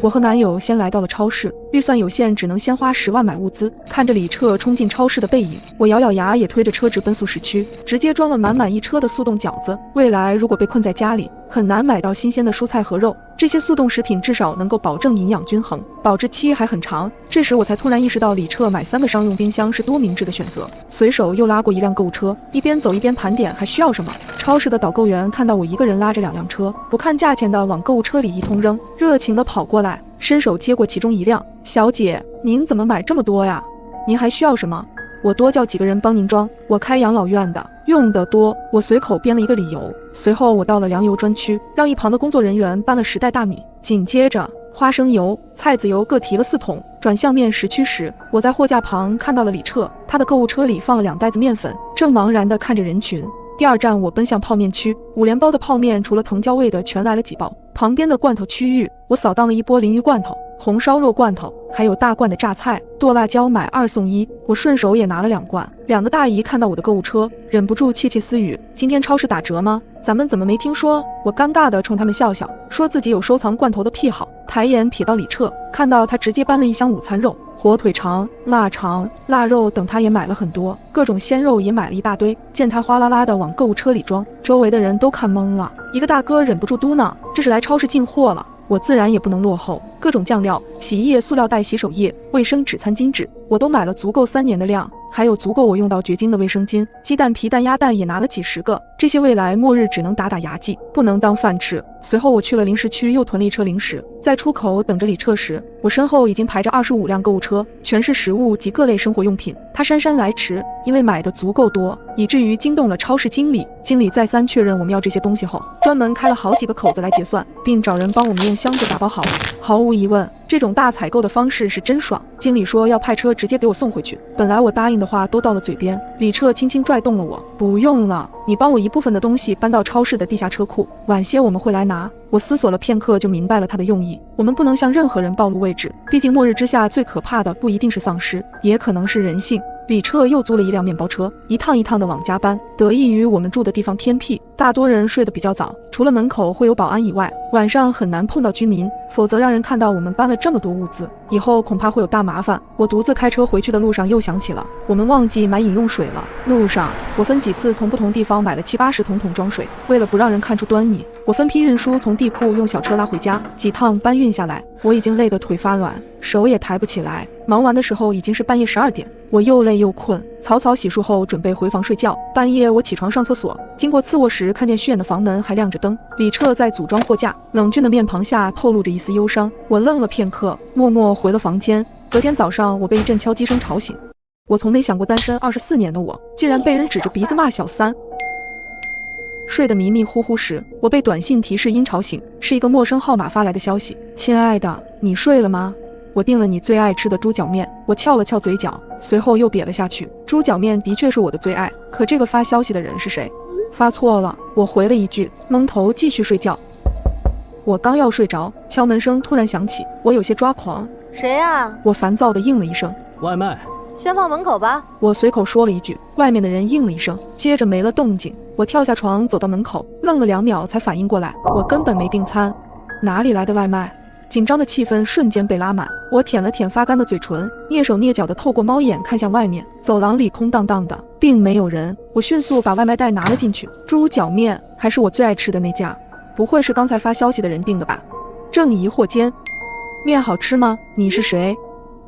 我和男友先来到了超市，预算有限，只能先花10万买物资。看着李澈冲进超市的背影，我咬咬牙，也推着车直奔速食区，直接装了满满一车的速冻饺子。未来如果被困在家里，很难买到新鲜的蔬菜和肉，这些速冻食品至少能够保证营养均衡，保质期还很长。这时我才突然意识到，李澈买3个商用冰箱是多明智的选择。随手又拉过一辆购物车，一边走一边盘点还需要什么。超市的导购员看到我一个人拉着2辆车，不看价钱的往购物车里一通扔，热情地跑过来，伸手接过其中一辆。小姐，您怎么买这么多呀？您还需要什么？我多叫几个人帮您装。我开养老院的，用得多。我随口编了一个理由。随后我到了粮油专区，让一旁的工作人员搬了10袋大米，紧接着花生油、菜籽油各提了4桶。转向面食区时，我在货架旁看到了李澈，他的购物车里放了2袋子面粉，正茫然地看着人群。第2站我奔向泡面区，5连包的泡面除了藤椒味的全来了几包。旁边的罐头区域，我扫荡了一波鲮鱼罐头、红烧肉罐头，还有大罐的榨菜、剁辣椒买2送1。我顺手也拿了2罐。2个大姨看到我的购物车，忍不住窃窃私语：今天超市打折吗？咱们怎么没听说？我尴尬地冲他们笑笑，说自己有收藏罐头的癖好。抬眼瞥到李澈，看到他直接搬了一箱午餐肉、火腿肠、腊肠、腊肉等，他也买了很多，各种鲜肉也买了一大堆。见他哗啦啦地往购物车里装，周围的人都看懵了。一个大哥忍不住嘟囔：这是来超市进货了。我自然也不能落后，各种酱料、洗衣液、塑料袋、洗手液、卫生纸、餐巾纸，我都买了足够3年的量，还有足够我用到绝经的卫生巾。鸡蛋、皮蛋、鸭蛋也拿了几10个，这些未来末日只能打打牙祭，不能当饭吃。随后我去了零食区，又囤了一车零食。在出口等着李澈时，我身后已经排着25辆购物车，全是食物及各类生活用品。他姗姗来迟，因为买的足够多，以至于惊动了超市经理。经理再三确认我们要这些东西后，专门开了好几个口子来结算，并找人帮我们用箱子打包好。毫无疑问，这种大采购的方式是真爽。经理说要派车直接给我送回去，本来我答应的话都到了嘴边，李澈轻轻拽动了我：不用了，你帮我一部分的东西搬到超市的地下车库，晚些我们会来拿。我思索了片刻，就明白了他的用意。我们不能向任何人暴露位置，毕竟末日之下最可怕的不一定是丧尸，也可能是人性。李彻又租了一辆面包车，一趟一趟的往家搬。得益于我们住的地方偏僻，大多人睡得比较早，除了门口会有保安以外，晚上很难碰到居民，否则让人看到我们搬了这么多物资，以后恐怕会有大麻烦。我独自开车回去的路上又想起了，我们忘记买饮用水了。路上我分几次从不同地方买了70-80桶装水，为了不让人看出端倪，我分批运输，从地库用小车拉回家。几趟搬运下来，我已经累得腿发软，手也抬不起来。忙完的时候已经是半夜12点，我又累又困，草草洗漱后准备回房睡觉。半夜我起床上厕所，经过次卧时，看见虚掩的房门还亮着灯，李彻在组装货架，冷峻的面庞下透露着一丝忧伤。我愣了片刻，默默回了房间。隔天早上，我被一阵敲击声吵醒。我从没想过单身24年的我，竟然被人指着鼻子骂小三。睡得迷迷糊糊时，我被短信提示音吵醒，是一个陌生号码发来的消息：亲爱的，你睡了吗？我订了你最爱吃的猪脚面。我翘了翘嘴角，随后又瘪了下去。猪脚面的确是我的最爱，可这个发消息的人是谁？发错了，我回了一句，蒙头继续睡觉。我刚要睡着，敲门声突然响起，我有些抓狂。谁呀？我烦躁地应了一声。外卖。先放门口吧。我随口说了一句，外面的人应了一声，接着没了动静。我跳下床走到门口，愣了2秒才反应过来，我根本没订餐，哪里来的外卖？紧张的气氛瞬间被拉满，我舔了舔发干的嘴唇，蹑手蹑脚地透过猫眼看向外面，走廊里空荡荡的，并没有人。我迅速把外卖袋拿了进去，猪脚面还是我最爱吃的那家，不会是刚才发消息的人订的吧？正疑惑间，面好吃吗？你是谁？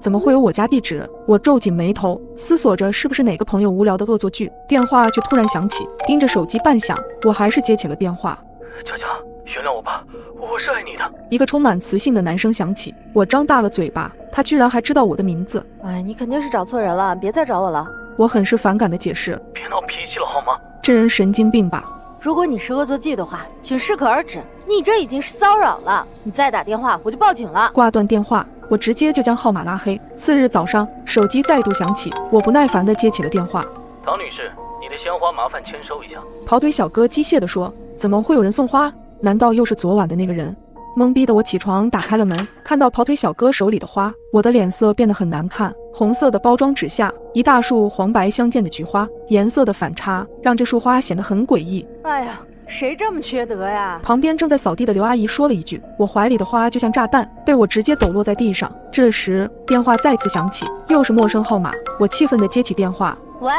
怎么会有我家地址？我皱紧眉头，思索着是不是哪个朋友无聊的恶作剧。电话却突然响起，盯着手机半晌，我还是接起了电话。佳佳，原谅我吧，我是爱你的。一个充满磁性的男声响起，我张大了嘴巴，他居然还知道我的名字。哎，你肯定是找错人了，别再找我了。我很是反感的解释。别闹脾气了好吗？这人神经病吧？如果你是恶作剧的话，请适可而止。你这已经是骚扰了，你再打电话我就报警了。挂断电话，我直接就将号码拉黑。次日早上，手机再度响起，我不耐烦地接起了电话。唐女士，你的鲜花麻烦签收一下。跑腿小哥机械地说：“怎么会有人送花？难道又是昨晚的那个人？”懵逼的我起床打开了门，看到跑腿小哥手里的花，我的脸色变得很难看。红色的包装纸下，一大束黄白相间的菊花，颜色的反差让这束花显得很诡异。哎呀，谁这么缺德呀？旁边正在扫地的刘阿姨说了一句，我怀里的花就像炸弹，被我直接抖落在地上。这时电话再次响起，又是陌生号码，我气愤地接起电话。喂，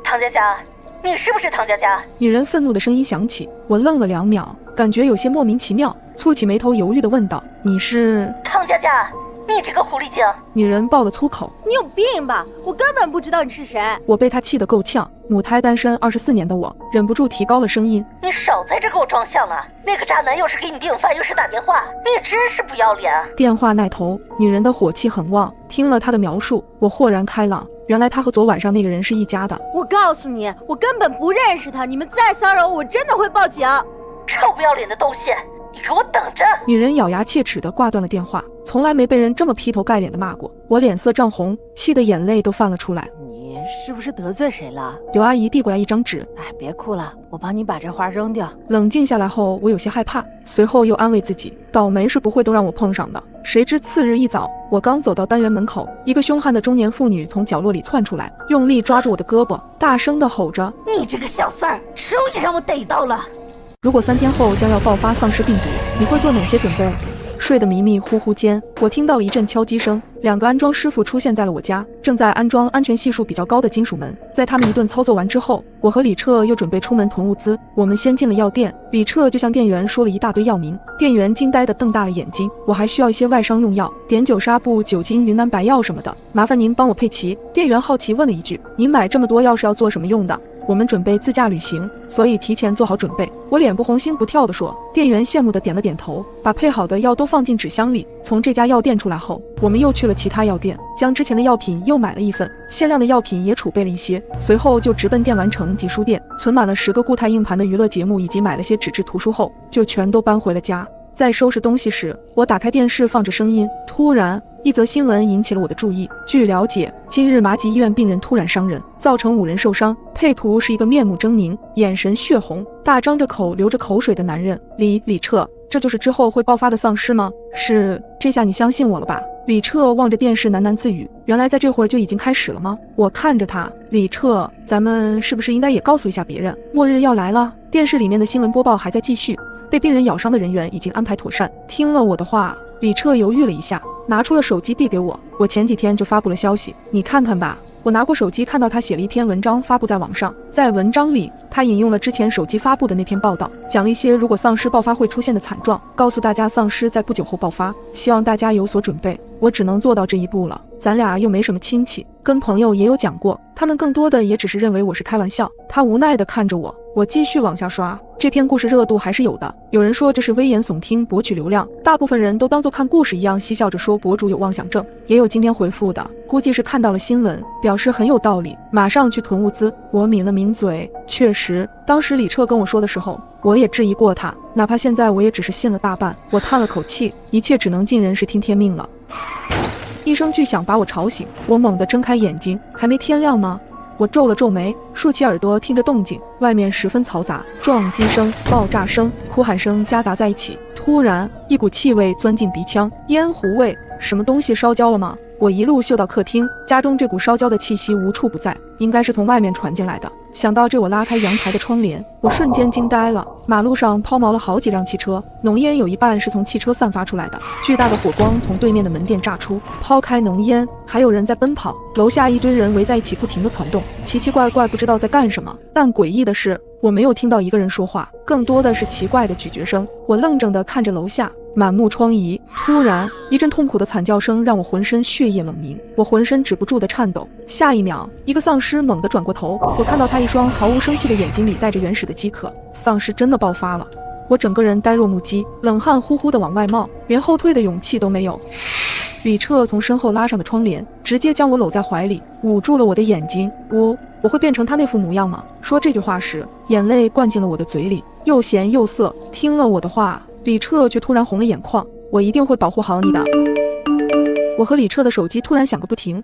唐佳佳，你是不是唐佳佳？女人愤怒的声音响起，我愣了2秒，感觉有些莫名其妙，蹙起眉头犹豫地问道：“你是？”唐佳佳，你这个狐狸精！女人爆了粗口。你有病吧？我根本不知道你是谁。我被她气得够呛，母胎单身24年的我忍不住提高了声音：“你少在这给我装像了！那个渣男又是给你订饭又是打电话，你真是不要脸！”电话那头，女人的火气很旺。听了她的描述，我豁然开朗，原来她和昨晚上那个人是一家的。我告诉你，我根本不认识他，你们再骚扰我真的会报警！臭不要脸的东西，你给我等着！女人咬牙切齿地挂断了电话，从来没被人这么劈头盖脸的骂过。我脸色涨红，气得眼泪都泛了出来。你是不是得罪谁了？刘阿姨递过来一张纸，哎，别哭了，我帮你把这花扔掉。冷静下来后，我有些害怕，随后又安慰自己，倒霉是不会都让我碰上的。谁知次日一早，我刚走到单元门口，一个凶悍的中年妇女从角落里窜出来，用力抓住我的胳膊，大声地吼着：“你这个小三儿，终于让我逮到了！如果3天后将要爆发丧尸病毒，你会做哪些准备？”睡得迷迷糊糊间，我听到了一阵敲击声，2个安装师傅出现在了我家，正在安装安全系数比较高的金属门。在他们一顿操作完之后，我和李彻又准备出门囤物资。我们先进了药店，李彻就向店员说了一大堆药名，店员惊呆地瞪大了眼睛。我还需要一些外伤用药，碘酒、纱布、酒精、云南白药什么的，麻烦您帮我配齐。店员好奇问了一句：“您买这么多药是要做什么用的？”我们准备自驾旅行，所以提前做好准备。我脸不红心不跳地说。店员羡慕地点了点头，把配好的药都放进纸箱里。从这家药店出来后，我们又去了其他药店，将之前的药品又买了一份，限量的药品也储备了一些。随后就直奔电玩城及书店，存满了10个固态硬盘的娱乐节目，以及买了些纸质图书后，就全都搬回了家。在收拾东西时，我打开电视放着声音，突然一则新闻引起了我的注意。据了解，今日麻吉医院病人突然伤人，造成5人受伤。配图是一个面目狰狞、眼神血红、大张着口流着口水的男人。李彻，这就是之后会爆发的丧尸吗？是，这下你相信我了吧？李彻望着电视喃喃自语，原来在这会儿就已经开始了吗？我看着他，李彻，咱们是不是应该也告诉一下别人，末日要来了？电视里面的新闻播报还在继续，被病人咬伤的人员已经安排妥善。听了我的话，李彻犹豫了一下，拿出了手机递给我，我前几天就发布了消息，你看看吧。我拿过手机，看到他写了一篇文章发布在网上，在文章里，他引用了之前手机发布的那篇报道，讲了一些如果丧尸爆发会出现的惨状，告诉大家丧尸在不久后爆发，希望大家有所准备。我只能做到这一步了，咱俩又没什么亲戚，跟朋友也有讲过，他们更多的也只是认为我是开玩笑。他无奈地看着我，我继续往下刷，这篇故事热度还是有的，有人说这是危言耸听博取流量，大部分人都当作看故事一样嬉笑着说博主有妄想症，也有今天回复的，估计是看到了新闻，表示很有道理，马上去囤物资。我抿了抿嘴，确实，当时李彻跟我说的时候，我也质疑过他，哪怕现在我也只是信了大半。我叹了口气，一切只能尽人事听天命了。一声巨响把我吵醒，我猛地睁开眼睛，还没天亮吗？我皱了皱眉，竖起耳朵听着动静，外面十分嘈杂，撞击声、爆炸声、哭喊声夹杂在一起。突然，一股气味钻进鼻腔，烟糊味，什么东西烧焦了吗？我一路嗅到客厅，家中这股烧焦的气息无处不在，应该是从外面传进来的。想到这，我拉开阳台的窗帘，我瞬间惊呆了。马路上抛锚了好几辆汽车，浓烟有一半是从汽车散发出来的，巨大的火光从对面的门店炸出。抛开浓烟，还有人在奔跑，楼下一堆人围在一起不停地攒动，奇奇怪怪不知道在干什么。但诡异的是，我没有听到一个人说话，更多的是奇怪的咀嚼声。我愣怔地看着楼下，满目疮痍。突然，一阵痛苦的惨叫声让我浑身血液冷凝，我浑身止不住的颤抖。下一秒，一个丧尸猛地转过头，我看到他一双毫无生气的眼睛里带着原始的饥渴。丧尸真的爆发了！我整个人呆若木鸡，冷汗呼呼的往外冒，连后退的勇气都没有。李彻从身后拉上的窗帘，直接将我搂在怀里，捂住了我的眼睛。我会变成他那副模样吗？说这句话时，眼泪灌进了我的嘴里，又咸又涩。听了我的话，李彻却突然红了眼眶。我一定会保护好你的。我和李彻的手机突然响个不停。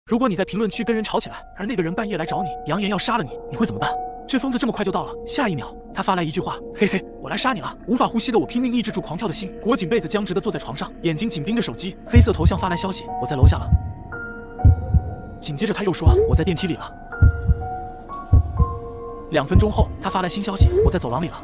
如果你在评论区跟人吵起来，而那个人半夜来找你，扬言要杀了你，你会怎么办？这疯子这么快就到了。下一秒，他发来一句话：嘿嘿，我来杀你了。无法呼吸的我拼命抑制住狂跳的心，裹紧被子，僵直的坐在床上，眼睛紧盯着手机。黑色头像发来消息：我在楼下了。紧接着他又说：我在电梯里了。2分钟后，他发来新消息：我在走廊里了。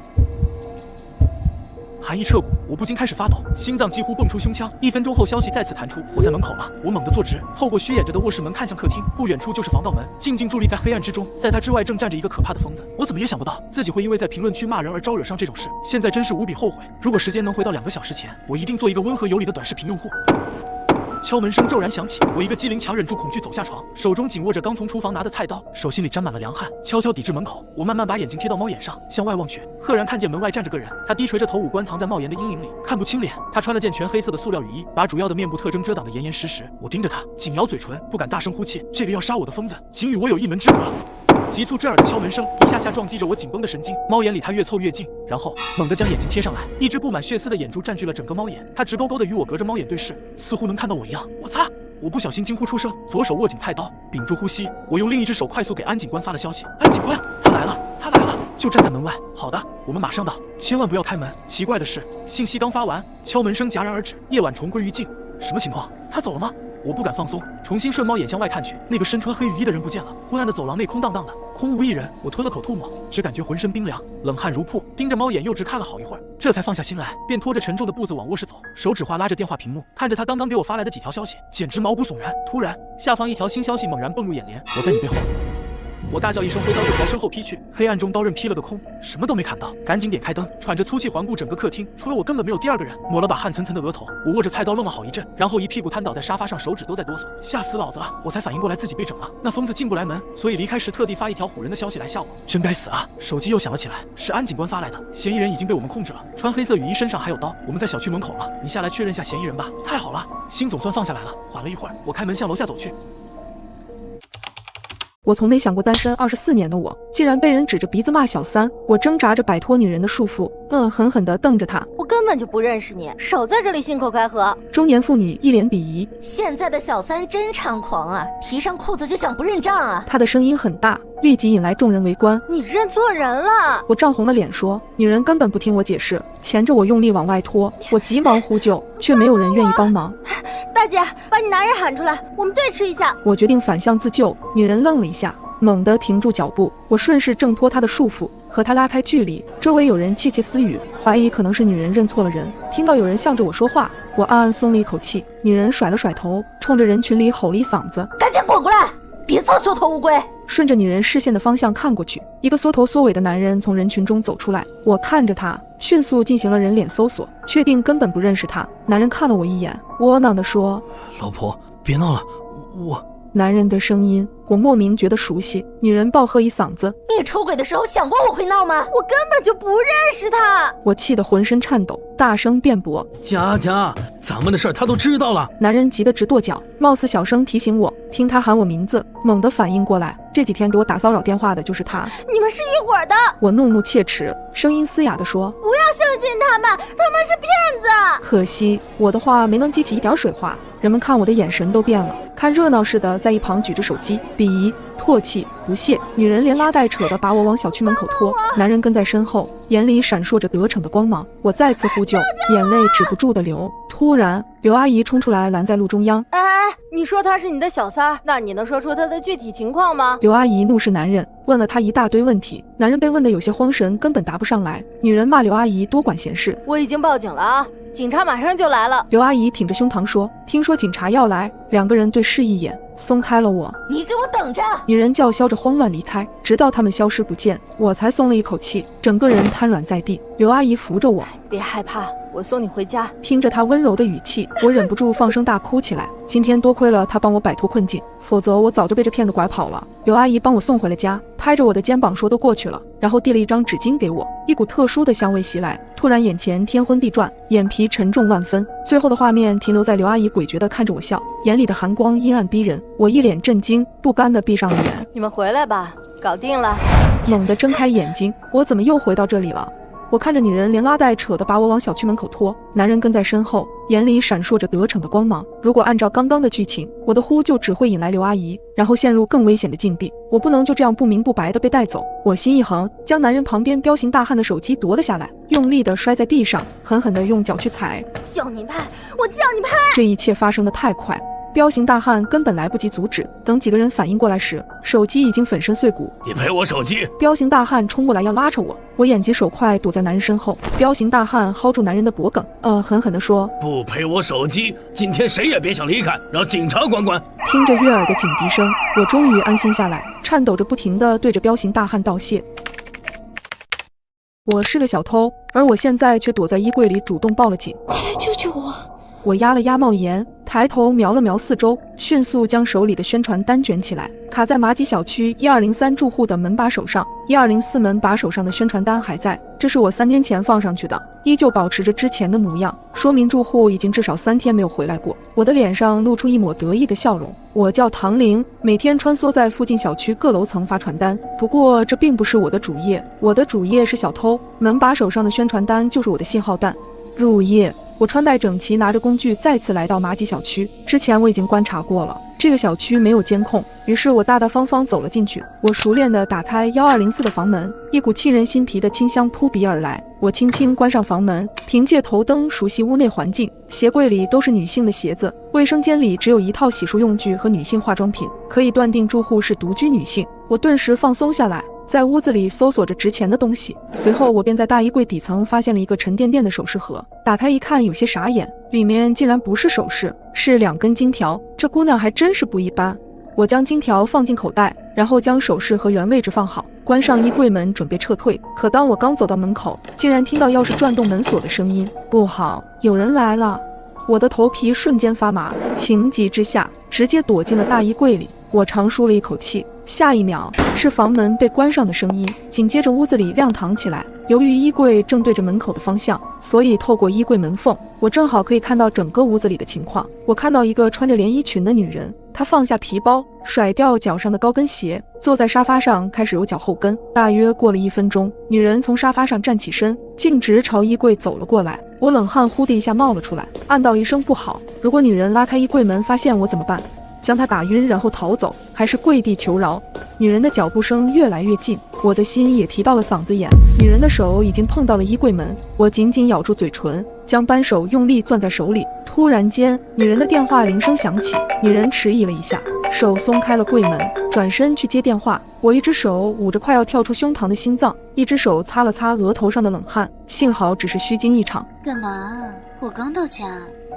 寒意彻骨，我不禁开始发抖，心脏几乎蹦出胸腔。1分钟后，消息再次弹出：我在门口了。我猛地坐直，透过虚掩着的卧室门看向客厅，不远处就是防盗门，静静伫立在黑暗之中。在他之外正站着一个可怕的疯子。我怎么也想不到自己会因为在评论区骂人而招惹上这种事，现在真是无比后悔。如果时间能回到2个小时前，我一定做一个温和有礼的短视频用户。敲门声骤然响起，我一个机灵强忍住恐惧走下床，手中紧握着刚从厨房拿的菜刀，手心里沾满了凉汗，悄悄抵至门口。我慢慢把眼睛贴到猫眼上，向外望去，赫然看见门外站着个人，他低垂着头，五官藏在帽檐的阴影里，看不清脸。他穿了件全黑色的塑料雨衣，把主要的面部特征遮挡得严严实实。我盯着他，紧咬嘴唇，不敢大声呼气。这个要杀我的疯子，仅与我有一门之隔。急促震耳的敲门声一下下撞击着我紧绷的神经，猫眼里他越凑越近，然后猛地将眼睛贴上来，一只布满血丝的眼珠占据了整个猫眼，他直勾勾地与我隔着猫眼对视，似乎能看到我一样。我擦！我不小心惊呼出声，左手握紧菜刀，屏住呼吸。我用另一只手快速给安警官发了消息：安警官，他来了，他来了，就站在门外。好的，我们马上到，千万不要开门。奇怪的是，信息刚发完，敲门声戛然而止，夜晚重归于静。什么情况？他走了吗？我不敢放松，重新顺猫眼向外看去，那个身穿黑雨衣的人不见了。昏暗的走廊内空荡荡的，空无一人。我吞了口唾沫，只感觉浑身冰凉，冷汗如瀑，盯着猫眼又直看了好一会儿，这才放下心来，便拖着沉重的步子往卧室走，手指划拉着电话屏幕，看着他刚刚给我发来的几条消息，简直毛骨悚然。突然，下方一条新消息猛然蹦入眼帘：我在你背后。我大叫一声，挥刀就朝身后劈去，黑暗中刀刃劈了个空，什么都没看到。赶紧点开灯，喘着粗气环顾整个客厅，除了我根本没有第二个人。抹了把汗涔涔的额头，我握着菜刀愣了好一阵，然后一屁股瘫倒在沙发上，手指都在哆嗦，吓死老子了！我才反应过来自己被整了，那疯子进不来门，所以离开时特地发一条唬人的消息来吓我，真该死啊！手机又响了起来，是安警官发来的，嫌疑人已经被我们控制了，穿黑色雨衣，身上还有刀，我们在小区门口了，你下来确认下嫌疑人吧。太好了，心总算放下来了。缓了一会儿，我开门向楼下走去。我从没想过单身24年的我，竟然被人指着鼻子骂小三。我挣扎着摆脱女人的束缚，狠狠地瞪着她。我根本就不认识你，少在这里信口开河。中年妇女一脸鄙夷。现在的小三真猖狂啊，提上裤子就想不认账啊。她的声音很大，立即引来众人围观。你认错人了！我涨红了脸说，女人根本不听我解释，钳着我用力往外拖。我急忙呼救，却没有人愿意帮忙。大姐，把你男人喊出来，我们对峙一下。我决定反向自救。女人愣了一下，猛地停住脚步。我顺势挣脱她的束缚，和她拉开距离。周围有人窃窃私语，怀疑可能是女人认错了人。听到有人向着我说话，我暗暗松了一口气。女人甩了甩头，冲着人群里吼了一嗓子：“赶紧滚过来，别做缩头乌龟！”顺着女人视线的方向看过去，一个缩头缩尾的男人从人群中走出来。我看着他，迅速进行了人脸搜索，确定根本不认识他。男人看了我一眼，窝囊地说：“老婆，别闹了，我……”男人的声音我莫名觉得熟悉。女人暴喝一嗓子：“你出轨的时候想过我会闹吗？我根本就不认识他！”我气得浑身颤抖，大声辩驳：“佳佳，咱们的事儿他都知道了。”男人急得直跺脚，貌似小声提醒我。听他喊我名字，猛地反应过来，这几天给我打骚扰电话的就是他。你们是一伙的！我怒怒切齿，声音嘶哑地说：“不要相信他们，他们是骗子！”可惜我的话没能激起一点水花，人们看我的眼神都变了，看热闹似的在一旁举着手机，鄙夷、唾弃、不屑。女人连拉带扯的把我往小区门口拖，男人跟在身后，眼里闪烁着得逞的光芒。我再次呼救，眼泪止不住的流。突然，刘阿姨冲出来拦在路中央。哎，你说他是你的小三儿，那你能说出他的具体情况吗？刘阿姨怒视男人，问了他一大堆问题。男人被问得有些慌神，根本答不上来。女人骂刘阿姨多管闲事。我已经报警了啊，警察马上就来了。刘阿姨挺着胸膛说：“听说警察要来。”两个人对视一眼，松开了我。你给我等着！女人叫嚣着慌乱离开，直到他们消失不见，我才松了一口气，整个人瘫软在地。刘阿姨扶着我，别害怕，我送你回家。听着她温柔的语气，我忍不住放声大哭起来。今天多亏了她帮我摆脱困境，否则我早就被这骗子拐跑了。刘阿姨帮我送回了家，拍着我的肩膀说都过去了，然后递了一张纸巾给我。一股特殊的香味袭来，突然眼前天昏地转，眼皮沉重万分。最后的画面停留在刘阿姨诡谲地看着我笑，眼里的寒光阴暗逼人。我一脸震惊，不甘地闭上了眼。你们回来吧，搞定了。猛地睁开眼睛，我怎么又回到这里了？我看着女人连拉带扯的把我往小区门口拖，男人跟在身后，眼里闪烁着得逞的光芒。如果按照刚刚的剧情，我的呼救只会引来刘阿姨，然后陷入更危险的境地。我不能就这样不明不白的被带走。我心一横，将男人旁边彪形大汉的手机夺了下来，用力的摔在地上，狠狠的用脚去踩。叫你拍，我叫你拍！这一切发生的太快，彪形大汉根本来不及阻止，等几个人反应过来时，手机已经粉身碎骨。你赔我手机！彪形大汉冲过来要拉扯我，我眼疾手快躲在男人身后。彪形大汉薅住男人的脖梗，狠狠地说：“不赔我手机，今天谁也别想离开，让警察管管。”听着悦耳的警笛声，我终于安心下来，颤抖着不停地对着彪形大汉道谢。我是个小偷，而我现在却躲在衣柜里主动报了警。快来救救我！我压了压帽檐，抬头瞄了瞄四周，迅速将手里的宣传单卷起来，卡在麻吉小区1203住户的门把手上。1204门把手上的宣传单还在，这是我3天前放上去的，依旧保持着之前的模样，说明住户已经至少3天没有回来过。我的脸上露出一抹得意的笑容。我叫唐玲，每天穿梭在附近小区各楼层发传单。不过这并不是我的主业，我的主业是小偷，门把手上的宣传单就是我的信号弹。入夜，我穿戴整齐，拿着工具再次来到麻吉小区。之前我已经观察过了，这个小区没有监控，于是我大大方方走了进去。我熟练地打开1204的房门，一股沁人心脾的清香扑鼻而来。我轻轻关上房门，凭借头灯熟悉屋内环境。鞋柜里都是女性的鞋子，卫生间里只有一套洗漱用具和女性化妆品，可以断定住户是独居女性。我顿时放松下来，在屋子里搜索着值钱的东西。随后我便在大衣柜底层发现了一个沉甸甸的首饰盒，打开一看有些傻眼，里面竟然不是首饰，是2根金条。这姑娘还真是不一般。我将金条放进口袋，然后将首饰和原位置放好，关上衣柜门准备撤退。可当我刚走到门口，竟然听到钥匙转动门锁的声音。不好，有人来了！我的头皮瞬间发麻，情急之下直接躲进了大衣柜里。我长舒了一口气，下一秒是房门被关上的声音，紧接着屋子里亮堂起来。由于衣柜正对着门口的方向，所以透过衣柜门缝，我正好可以看到整个屋子里的情况。我看到一个穿着连衣裙的女人，她放下皮包，甩掉脚上的高跟鞋，坐在沙发上开始揉脚后跟。大约过了1分钟，女人从沙发上站起身，径直朝衣柜走了过来。我冷汗呼的一下冒了出来，暗道一声不好，如果女人拉开衣柜门发现我怎么办？将他打晕，然后逃走，还是跪地求饶。女人的脚步声越来越近，我的心也提到了嗓子眼。女人的手已经碰到了衣柜门，我紧紧咬住嘴唇，将扳手用力攥在手里。突然间，女人的电话铃声响起，女人迟疑了一下，手松开了柜门，转身去接电话。我一只手捂着快要跳出胸膛的心脏，一只手擦了擦额头上的冷汗，幸好只是虚惊一场。干嘛？我刚到家。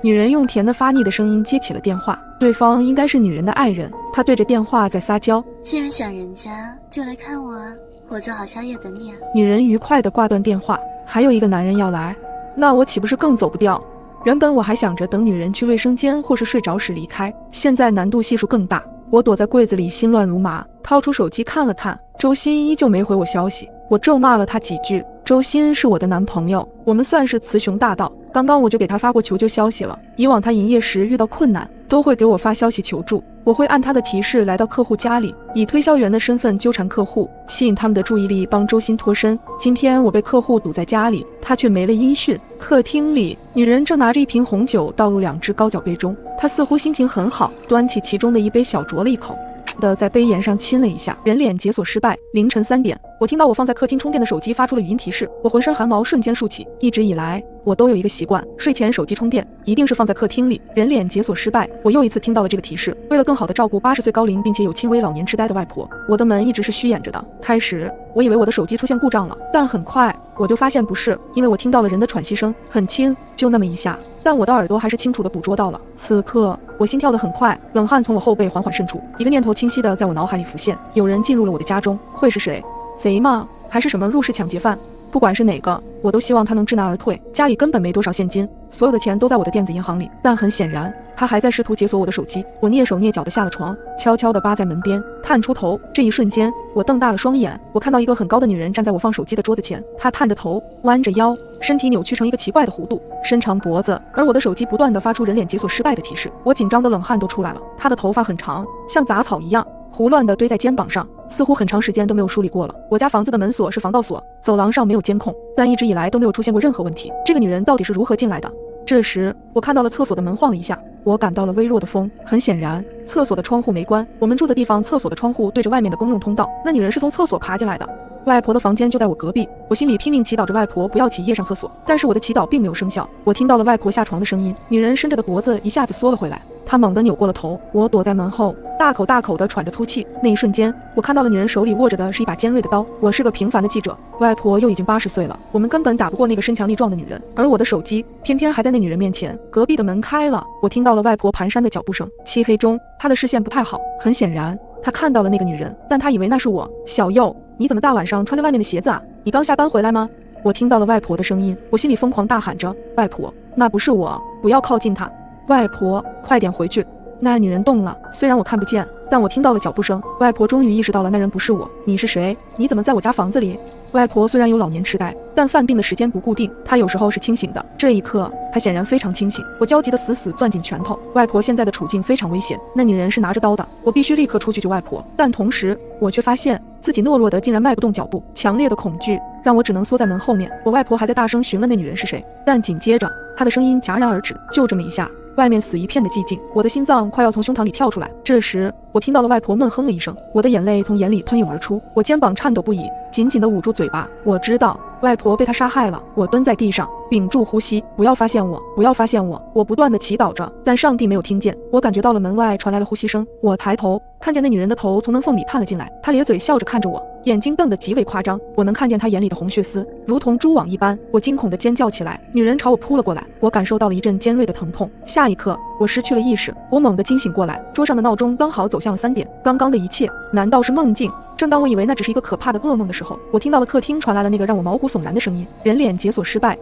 女人用甜的发腻的声音接起了电话，对方应该是女人的爱人，她对着电话在撒娇。既然想人家，就来看我啊，我做好宵夜等你啊。女人愉快地挂断电话，还有一个男人要来，那我岂不是更走不掉？原本我还想着等女人去卫生间或是睡着时离开，现在难度系数更大。我躲在柜子里心乱如麻，掏出手机看了看，周鑫依旧没回我消息。我咒骂了他几句，周鑫是我的男朋友，我们算是雌雄大盗。刚刚我就给他发过求救消息了，以往他营业时遇到困难都会给我发消息求助，我会按他的提示来到客户家里，以推销员的身份纠缠客户，吸引他们的注意力，帮周鑫脱身。今天我被客户堵在家里，他却没了音讯。客厅里，女人正拿着一瓶红酒倒入2只高脚杯中，她似乎心情很好，端起其中的一杯小酌了一口，的在杯沿上亲了一下，人脸解锁失败。凌晨3点，我听到我放在客厅充电的手机发出了语音提示，我浑身汗毛瞬间竖起。一直以来我都有一个习惯，睡前手机充电一定是放在客厅里。人脸解锁失败，我又一次听到了这个提示。为了更好的照顾80岁高龄并且有轻微老年痴呆的外婆，我的门一直是虚掩着的。开始我以为我的手机出现故障了，但很快我就发现不是，因为我听到了人的喘息声，很轻，就那么一下，但我的耳朵还是清楚地捕捉到了。此刻我心跳得很快，冷汗从我后背缓缓渗出，一个念头清晰地在我脑海里浮现，有人进入了我的家中，会是谁？贼吗？还是什么入室抢劫犯？不管是哪个，我都希望他能知难而退。家里根本没多少现金，所有的钱都在我的电子银行里，但很显然他还在试图解锁我的手机。我蹑手蹑脚地下了床，悄悄地扒在门边，探出头。这一瞬间我瞪大了双眼，我看到一个很高的女人站在我放手机的桌子前，她探着头，弯着腰，身体扭曲成一个奇怪的弧度，伸长脖子，而我的手机不断地发出人脸解锁失败的提示。我紧张的冷汗都出来了。她的头发很长，像杂草一样胡乱地堆在肩膀上，似乎很长时间都没有梳理过了。我家房子的门锁是防盗锁，走廊上没有监控，但一直以来都没有出现过任何问题。这个女人到底是如何进来的？这时我看到了厕所的门晃了一下，我感到了微弱的风。很显然厕所的窗户没关，我们住的地方厕所的窗户对着外面的公用通道，那女人是从厕所爬进来的。外婆的房间就在我隔壁，我心里拼命祈祷着外婆不要起夜上厕所，但是我的祈祷并没有生效。我听到了外婆下床的声音，女人伸着的脖子一下子缩了回来，她猛地扭过了头。我躲在门后，大口大口地喘着粗气。那一瞬间，我看到了女人手里握着的是一把尖锐的刀。我是个平凡的记者，外婆又已经80岁了，我们根本打不过那个身强力壮的女人，而我的手机偏偏还在那女人面前。隔壁的门开了，我听到了外婆蹒跚的脚步声。漆黑中，她的视线不太好，很显然她看到了那个女人，但她以为那是我。小右，你怎么大晚上穿着外面的鞋子啊？你刚下班回来吗？我听到了外婆的声音，我心里疯狂大喊着，外婆，那不是我，不要靠近她。外婆，快点回去。那女人动了，虽然我看不见，但我听到了脚步声。外婆终于意识到了那人不是我。你是谁？你怎么在我家房子里？外婆虽然有老年痴呆，但犯病的时间不固定，她有时候是清醒的。这一刻，她显然非常清醒。我焦急地死死攥紧拳头。外婆现在的处境非常危险，那女人是拿着刀的，我必须立刻出去救外婆。但同时，我却发现自己懦弱的竟然迈不动脚步。强烈的恐惧让我只能缩在门后面。我外婆还在大声询问那女人是谁，但紧接着她的声音戛然而止。就这么一下，外面死一片的寂静，我的心脏快要从胸膛里跳出来。这时我听到了外婆闷哼了一声，我的眼泪从眼里喷涌而出，我肩膀颤抖不已，紧紧地捂住嘴巴。我知道外婆被他杀害了。我蹲在地上，屏住呼吸，不要发现我，不要发现我。我不断地祈祷着，但上帝没有听见。我感觉到了门外传来了呼吸声，我抬头看见那女人的头从门缝里探了进来，她咧嘴笑着看着我，眼睛瞪得极为夸张，我能看见她眼里的红血丝如同蛛网一般。我惊恐地尖叫起来，女人朝我扑了过来，我感受到了一阵尖锐的疼痛。下一刻我失去了意识，我猛地惊醒过来，桌上的闹钟刚好走向了3点。刚刚的一切难道是梦境？正当我以为那只是一个可怕的噩梦的时候，我听到了客厅传来了那个让我毛骨悚然的声音，人脸解锁失败。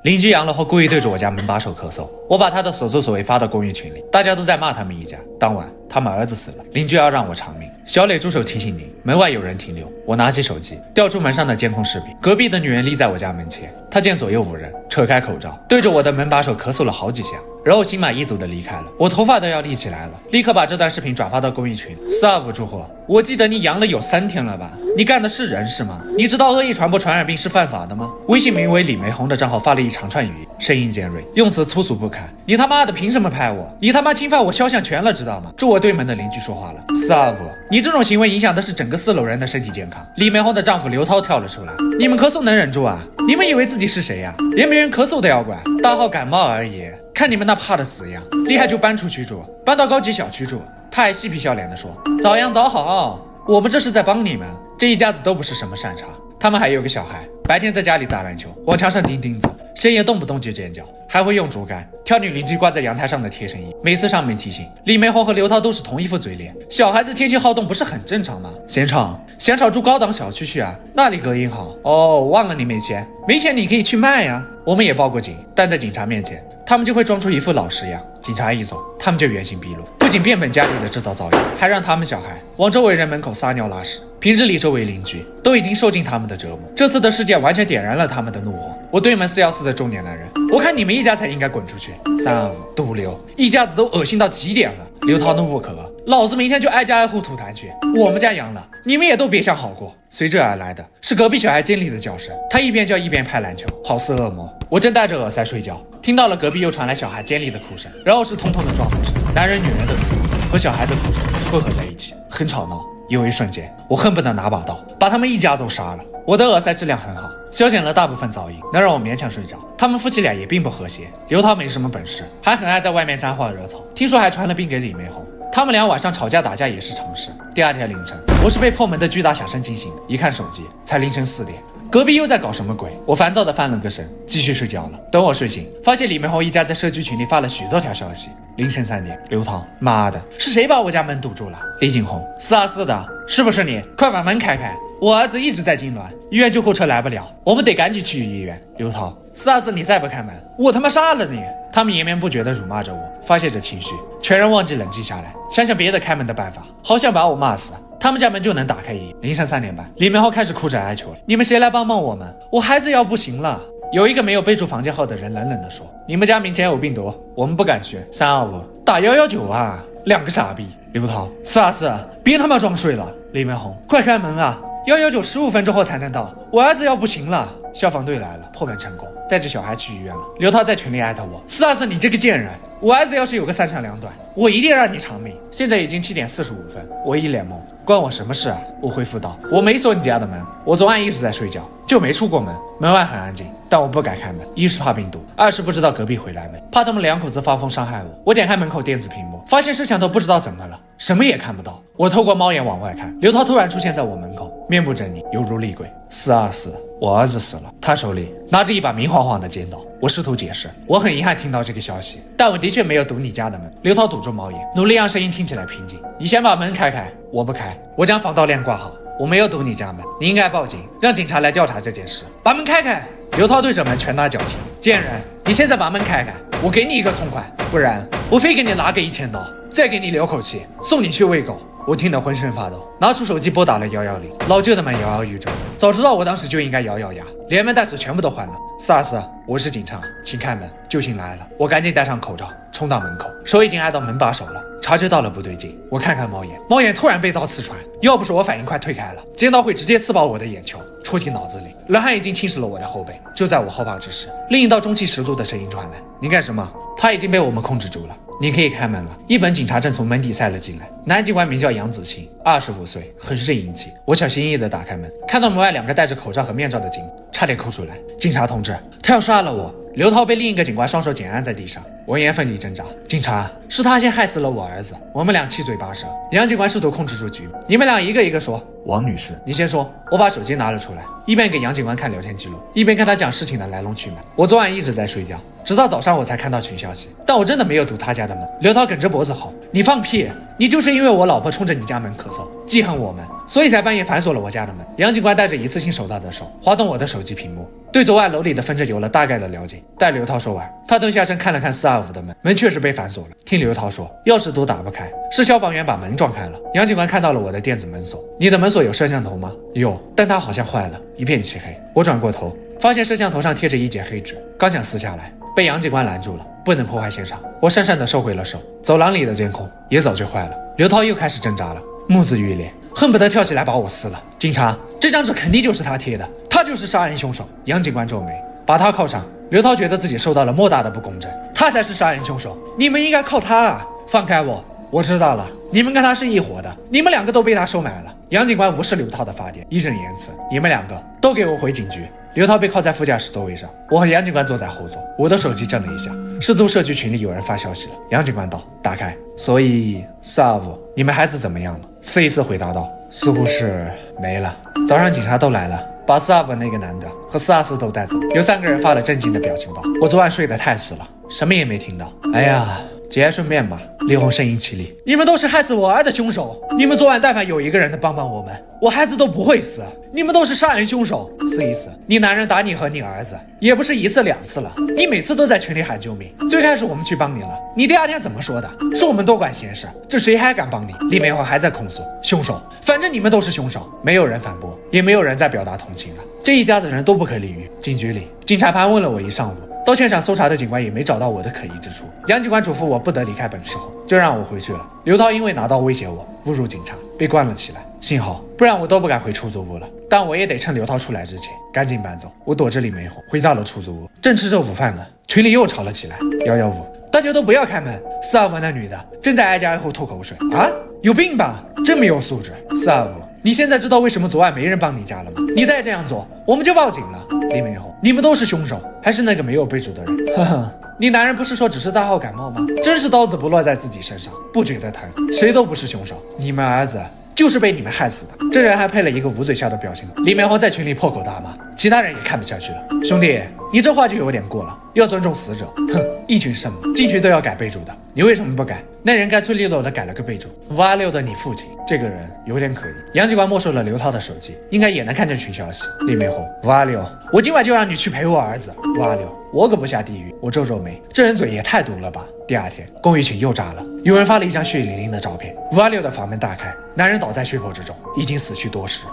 邻居杨老虎故意对着我家门把手咳嗽，我把他的所作所为发到公寓群里，大家都在骂他们一家。当晚他们儿子死了，邻居要让我偿命。小磊助手提醒您，门外有人停留。我拿起手机调出门上的监控视频，隔壁的女人立在我家门前，她见左右无人，扯开口罩对着我的门把手咳嗽了好几下，然后心满意足的离开了。我头发都要立起来了，立刻把这段视频转发到公益群。425住户，我记得你阳了有3天了吧？你干的是人事吗？你知道恶意传播传染病是犯法的吗？微信名为李梅红的账号发了一长串语音，声音尖锐，用词粗俗不堪。你他妈的凭什么拍我？你他妈侵犯我肖像权了，知道吗？住我对门的邻居说话了。425，你这种行为影响的是整个4楼人的身体健康。李梅红的丈夫刘涛跳了出来，你们咳嗽能忍住啊？你们以为自己是谁呀？连别人咳嗽都要管，大号感冒而已。看你们那怕的死样，厉害就搬出去住，搬到高级小区住。他还嬉皮笑脸地说：“早养早好，我们这是在帮你们。”这一家子都不是什么善茬，他们还有个小孩，白天在家里打篮球，往墙上钉钉子，深夜动不动就尖叫，还会用竹竿挑女邻居挂在阳台上的贴身衣。每次上门提醒，李梅红和刘涛都是同一副嘴脸。小孩子天性好动不是很正常吗？嫌吵住高档小区去啊，那里隔音好。哦，忘了你没钱，没钱你可以去卖呀。我们也报过警，但在警察面前，他们就会装出一副老实样。警察一走，他们就原形毕露，不仅变本加厉的制造噪音，还让他们小孩往周围人门口撒尿拉屎。平日里周围邻居都已经受尽他们的折磨，这次的事件完全点燃了他们的怒火。我对门414的中年男人，我看你们一家才应该滚出去。325毒瘤，一家子都恶心到极点了。刘涛怒不可遏，老子明天就挨家挨户吐痰去。我们家阳了，你们也都别想好过。随之而来的是隔壁小孩尖利的叫声，他一边叫一边拍篮球，好似恶魔。我正戴着耳塞睡觉，听到了隔壁又传来小孩尖利的哭声，然后是痛痛的撞门声，男人女人的哭和小孩的哭声混合在一起，很吵闹。有一瞬间，我恨不得拿把刀把他们一家都杀了。我的耳塞质量很好，消减了大部分噪音，能让我勉强睡着。他们夫妻俩也并不和谐，刘涛没什么本事，还很爱在外面沾花惹草，听说还传了病给李梅红。他们俩晚上吵架打架也是常事。第二天凌晨，我是被破门的巨大响声惊醒的，一看手机，才凌晨4点。隔壁又在搞什么鬼？我烦躁地翻了个身，继续睡觉了。等我睡醒，发现李梅红一家在社区群里发了许多条消息。凌晨3点，刘涛，妈的，是谁把我家门堵住了？李景红，424的，是不是你？快把门开开！我儿子一直在痉挛，医院救护车来不了，我们得赶紧去医院。刘涛，424，你再不开门，我他妈杀了你！他们延绵不绝地辱骂着我，发泄着情绪，全然忘记冷静下来，想想别的开门的办法，好想把我骂死。他们家门就能打开一夜。凌晨3点半，李梅红开始哭着哀求了：“你们谁来帮帮我们？我孩子要不行了。”有一个没有备注房间号的人冷冷地说：“你们家明前有病毒，我们不敢去。325打119啊！两个傻逼。”刘涛，424，别他妈装睡了。李梅红，快开门啊！119 15分钟后才能到，我儿子要不行了。消防队来了，破门成功，带着小孩去医院了。刘涛在群里艾特我：“424，你这个贱人，我儿子要是有个3长2短，我一定让你偿命。”现在已经7点45分，我一脸懵，关我什么事啊？我回复道：“我没锁你家的门，我昨晚一直在睡觉，就没出过门。门外很安静，但我不敢开门，一是怕病毒，二是不知道隔壁会来没，怕他们2口子发疯伤害我。”我点开门口电子屏幕，发现摄像头不知道怎么了，什么也看不到。我透过猫眼往外看，刘涛突然出现在我门口，面部狰狞，犹如厉鬼。424，我儿子死了，他手里拿着一把明晃晃的尖刀。我试图解释，我很遗憾听到这个消息，但我的确没有堵你家的门。刘涛堵住猫眼，努力让声音听起来平静：“你先把门开开。”我不开，我将防盗链挂好。我没有堵你家门，你应该报警，让警察来调查这件事。把门开开！刘涛对着门拳打脚踢：“贱人，你现在把门开开，我给你一个痛快，不然我非给你拿个1000刀，再给你留口气，送你去喂狗。”我听得浑身发抖，拿出手机拨打了110，老旧的门摇摇欲坠。早知道我当时就应该咬咬牙，连门带锁全部都换了。424，我是警察，请开门，救星来了。我赶紧戴上口罩，冲到门口，手已经挨到门把手了。察觉到了不对劲，我看看猫眼，猫眼突然被刀刺穿，要不是我反应快推开了，尖刀会直接刺爆我的眼球，戳进脑子里。冷汗已经侵蚀了我的后背。就在我后怕之时，另一道中气十足的声音传来：“你干什么？”他已经被我们控制住了。你可以开门了。一本警察正从门底塞了进来，男警官名叫杨子清，25岁，很是英气。我小心翼翼地打开门，看到门外2个戴着口罩和面罩的警官，差点哭出来。警察同志，他要杀了我！刘涛被另一个警官双手紧按在地上，闻言奋力挣扎。警察，是他先害死了我儿子，我们俩七嘴八舌。杨警官试图控制住局面，你们俩一个一个说。王女士，你先说。我把手机拿了出来，一边给杨警官看聊天记录，一边跟他讲事情的来龙去脉。我昨晚一直在睡觉，直到早上我才看到群消息，但我真的没有堵他家的门。刘涛梗着脖子吼：“你放屁！你就是因为我老婆冲着你家门咳嗽，记恨我们，所以才半夜反锁了我家的门。”杨警官带着一次性手到的手滑动我的手机屏幕，对昨晚楼里的纷争有了大概的了解。待刘涛说完，他蹲下身看了看425的门，门确实被反锁了。听刘涛说，钥匙都打不开，是消防员把门撞开了。杨警官看到了我的电子门锁，你的门锁有摄像头吗？有，但它好像坏了，一片漆黑。我转过头，发现摄像头上贴着一截黑纸，刚想撕下来，被杨警官拦住了，不能破坏现场。我讪讪地收回了手。走廊里的监控也早就坏了。刘涛又开始挣扎了，目眦欲裂，恨不得跳起来把我撕了。警察，这张纸肯定就是他贴的，他就是杀人凶手。杨警官皱眉，把他铐上。刘涛觉得自己受到了莫大的不公正，他才是杀人凶手，你们应该铐他啊！放开我！我知道了，你们跟他是一伙的，你们两个都被他收买了。杨警官无视刘涛的发电，义正言辞：你们两个都给我回警局。刘涛被铐在副驾驶座位上，我和杨警官坐在后座。我的手机震了一下，失足社区群里有人发消息了。杨警官道：打开。所以萨夫，你们孩子怎么样了？四一四回答道：似乎是没了。早上警察都来了，把萨夫那个男的和424都带走。有3个人发了震惊的表情包。我昨晚睡得太死了，什么也没听到。哎呀，节哀顺变吧。李红声音凄厉：你们都是害死我儿的凶手，你们昨晚但凡有一个人能帮帮我们，我孩子都不会死。你们都是杀人凶手。414，你男人打你和你儿子也不是1次2次了，你每次都在群里喊救命。最开始我们去帮你了，你第2天怎么说的？是我们多管闲事，这谁还敢帮你？李美花还在控诉凶手，反正你们都是凶手。没有人反驳，也没有人再表达同情了。这一家子人都不可理喻。警局里，警察盘问了我一上午，到现场搜查的警官也没找到我的可疑之处。杨警官嘱咐我不得离开本市后，就让我回去了。刘涛因为拿刀威胁我，侮辱警察，被关了起来。幸好，不然我都不敢回出租屋了。但我也得趁刘涛出来之前赶紧搬走。我躲着李梅红回到了出租屋，正吃着午饭呢，群里又吵了起来。115，大家都不要开门。425那女的正在挨家挨户吐口水啊，有病吧？真没有素质。425，你现在知道为什么昨晚没人帮你家了吗？你再这样做，我们就报警了。李梅红，你们都是凶手，还是那个没有被捕的人？呵呵，你男人不是说只是大号感冒吗？真是刀子不落在自己身上，不觉得疼。谁都不是凶手，你们儿子就是被你们害死的。这人还配了一个捂嘴笑的表情。李梅红在群里破口大骂，其他人也看不下去了。兄弟，你这话就有点过了，要尊重死者。哼，一群圣母，进群都要改备注的，你为什么不改？那人干脆利落的改了个备注：526的你父亲。这个人有点可疑。杨警官没收了刘涛的手机，应该也能看见群消息。李梅红：526，我今晚就让你去陪我儿子。526，我可不下地狱。我皱皱眉，这人嘴也太毒了吧。第2天，公寓群又炸了，有人发了一张血淋淋的照片。526的房门大开，男人倒在血泊之中，已经死去多时。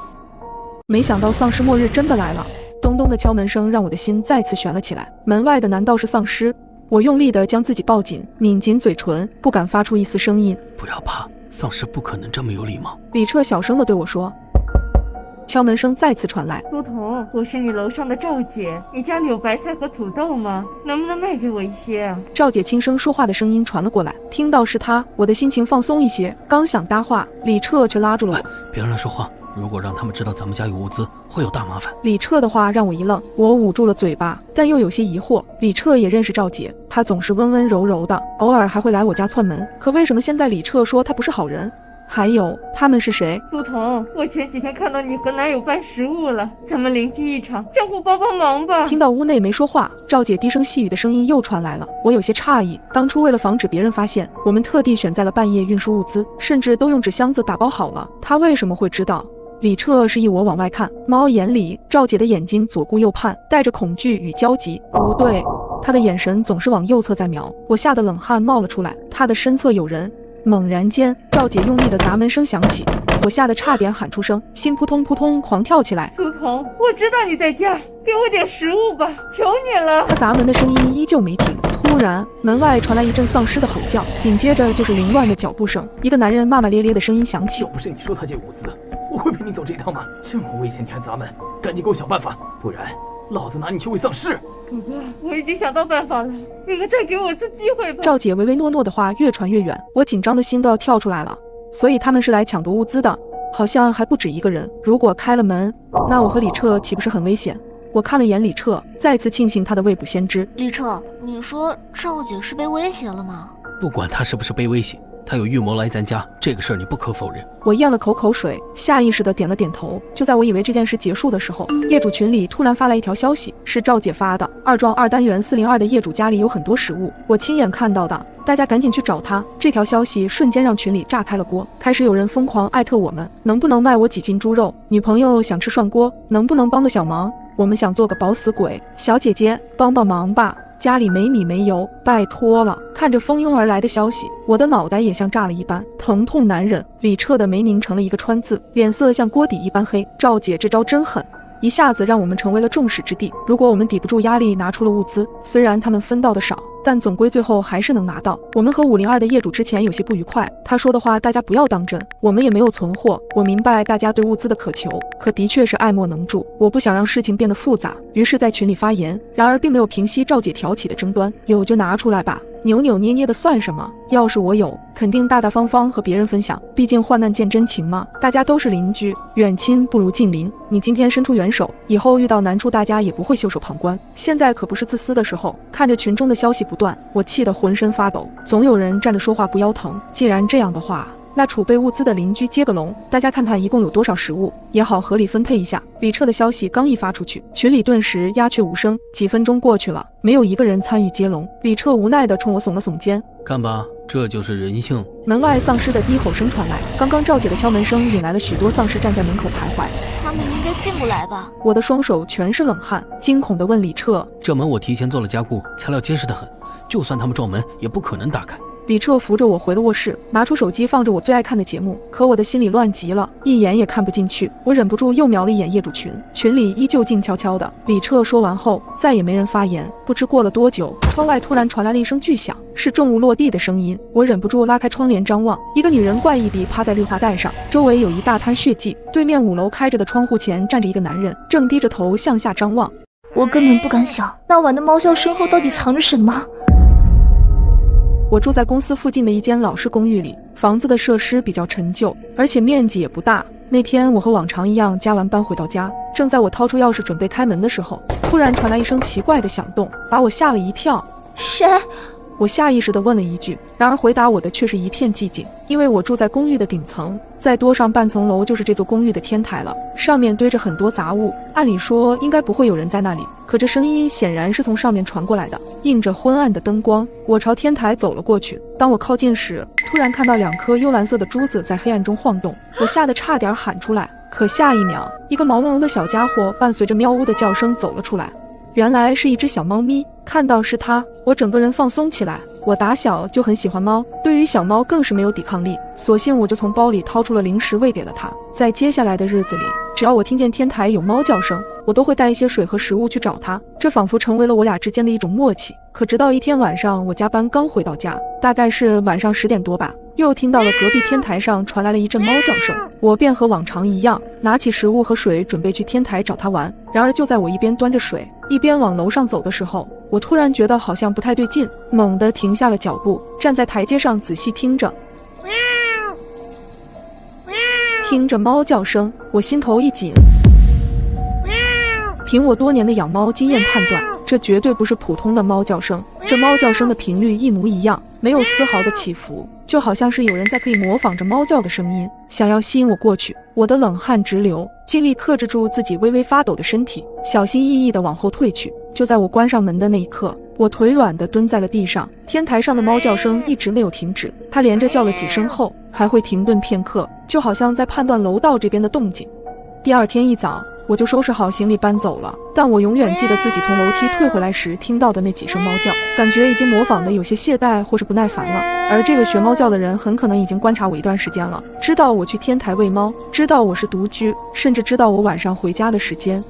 没想到丧尸末日真的来了，咚咚的敲门声让我的心再次悬了起来。门外的难道是丧尸？我用力地将自己抱紧，抿紧嘴唇，不敢发出一丝声音。不要怕，丧尸不可能这么有礼貌。李彻小声地对我说。敲门声再次传来。苏童，我是你楼上的赵姐，你家里有白菜和土豆吗？能不能卖给我一些啊？赵姐轻声说话的声音传了过来，听到是她，我的心情放松一些。刚想搭话，李彻却拉住了我。别乱说话，如果让他们知道咱们家有物资，会有大麻烦。李彻的话让我一愣，我捂住了嘴巴，但又有些疑惑。李彻也认识赵姐，她总是温温柔柔的，偶尔还会来我家串门。可为什么现在李彻说他不是好人？还有，他们是谁？苏童，我前几天看到你和男友搬食物了，咱们邻居一场，相互帮帮忙吧。听到屋内没说话，赵姐低声细语的声音又传来了。我有些诧异，当初为了防止别人发现，我们特地选在了半夜运输物资，甚至都用纸箱子打包好了。她为什么会知道？李彻示意我往外看，猫眼里，赵姐的眼睛左顾右盼，带着恐惧与焦急。不对，她的眼神总是往右侧在瞄。我吓得冷汗冒了出来，她的身侧有人。猛然间，赵姐用力的砸门声响起，我吓得差点喊出声，心扑通扑通狂跳起来。苏童，我知道你在家，给我点食物吧，求你了。她砸门的声音依旧没停。突然，门外传来一阵丧尸的吼叫，紧接着就是凌乱的脚步声，一个男人骂骂咧咧的声音响起。要不是你说他借物资，我会陪你走这一趟吗？这么危险你还砸门，赶紧给我想办法，不然老子拿你去喂丧尸！主播，我已经想到办法了，你们再给我次机会吧。赵姐唯唯诺诺的话越传越远，我紧张的心都要跳出来了。所以他们是来抢夺物资的，好像还不止一个人。如果开了门，那我和李彻岂不是很危险？我看了眼李彻，再次庆幸他的未卜先知。李彻，你说赵姐是被威胁了吗？不管他是不是被威胁，他有预谋来咱家，这个事儿你不可否认。我咽了口水，下意识地点了点头。就在我以为这件事结束的时候，业主群里突然发来一条消息，是赵姐发的。2幢2单元402的业主家里有很多食物，我亲眼看到的，大家赶紧去找他。这条消息瞬间让群里炸开了锅，开始有人疯狂艾特我们，能不能卖我几斤猪肉？女朋友想吃涮锅，能不能帮个小忙？我们想做个饱死鬼，小姐姐帮帮忙吧，家里没米没油，拜托了。看着蜂拥而来的消息，我的脑袋也像炸了一般，疼痛难忍。李彻的眉拧成了一个川字，脸色像锅底一般黑。赵姐这招真狠，一下子让我们成为了众矢之的。如果我们抵不住压力拿出了物资，虽然他们分到的少，但总归最后还是能拿到。我们和502的业主之前有些不愉快，他说的话大家不要当真，我们也没有存货。我明白大家对物资的渴求，可的确是爱莫能助。我不想让事情变得复杂，于是在群里发言，然而并没有平息赵姐挑起的争端。有就拿出来吧，扭扭捏捏的算什么？要是我有，肯定大大方方和别人分享，毕竟患难见真情嘛。大家都是邻居，远亲不如近邻。你今天伸出援手，以后遇到难处大家也不会袖手旁观。现在可不是自私的时候。看着群中的消息不断，我气得浑身发抖。总有人站着说话不腰疼，既然这样的话，那储备物资的邻居接个龙，大家看看一共有多少食物，也好合理分配一下。李彻的消息刚一发出去，群里顿时鸦雀无声。几分钟过去了，没有一个人参与接龙。李彻无奈地冲我耸了耸肩，看吧，这就是人性。门外丧尸的低吼声传来，刚刚赵姐的敲门声引来了许多丧尸站在门口徘徊。他们应该进不来吧？我的双手全是冷汗，惊恐地问李彻：这门我提前做了加固，材料结实得很，就算他们撞门也不可能打开。李彻扶着我回了卧室，拿出手机放着我最爱看的节目，可我的心里乱极了，一眼也看不进去。我忍不住又瞄了一眼业主群，群里依旧静悄悄的。李彻说完后，再也没人发言。不知过了多久，窗外突然传来了一声巨响，是重物落地的声音。我忍不住拉开窗帘张望，一个女人怪异地趴在绿化带上，周围有一大滩血迹。对面5楼开着的窗户前站着一个男人，正低着头向下张望。我根本不敢想，那晚的猫叫身后到底藏着什么。我住在公司附近的一间老式公寓里，房子的设施比较陈旧，而且面积也不大。那天我和往常一样加完班回到家，正在我掏出钥匙准备开门的时候，突然传来一声奇怪的响动，把我吓了一跳。谁？我下意识地问了一句，然而回答我的却是一片寂静。因为我住在公寓的顶层，再多上半层楼就是这座公寓的天台了，上面堆着很多杂物，按理说应该不会有人在那里，可这声音显然是从上面传过来的，映着昏暗的灯光。我朝天台走了过去，当我靠近时，突然看到2颗幽蓝色的珠子在黑暗中晃动，我吓得差点喊出来。可下一秒，一个毛茸茸的小家伙伴随着喵呜的叫声走了出来，原来是一只小猫咪。看到是它，我整个人放松起来。我打小就很喜欢猫，对于小猫更是没有抵抗力，索性我就从包里掏出了零食喂给了它。在接下来的日子里，只要我听见天台有猫叫声，我都会带一些水和食物去找它，这仿佛成为了我俩之间的一种默契。可直到一天晚上，我加班刚回到家，大概是晚上10点多吧，又听到了隔壁天台上传来了一阵猫叫声，我便和往常一样，拿起食物和水准备去天台找它玩。然而就在我一边端着水一边往楼上走的时候，我突然觉得好像不太对劲，猛地停下了脚步，站在台阶上仔细听着。听着猫叫声，我心头一紧。凭我多年的养猫经验判断，这绝对不是普通的猫叫声，这猫叫声的频率一模一样，没有丝毫的起伏，就好像是有人在可以模仿着猫叫的声音，想要吸引我过去。我的冷汗直流，尽力克制住自己微微发抖的身体，小心翼翼地往后退去。就在我关上门的那一刻，我腿软地蹲在了地上。天台上的猫叫声一直没有停止，它连着叫了几声后还会停顿片刻，就好像在判断楼道这边的动静。第二天一早，我就收拾好行李搬走了，但我永远记得自己从楼梯退回来时听到的那几声猫叫，感觉已经模仿的有些懈怠或是不耐烦了。而这个学猫叫的人很可能已经观察我一段时间了，知道我去天台喂猫，知道我是独居，甚至知道我晚上回家的时间。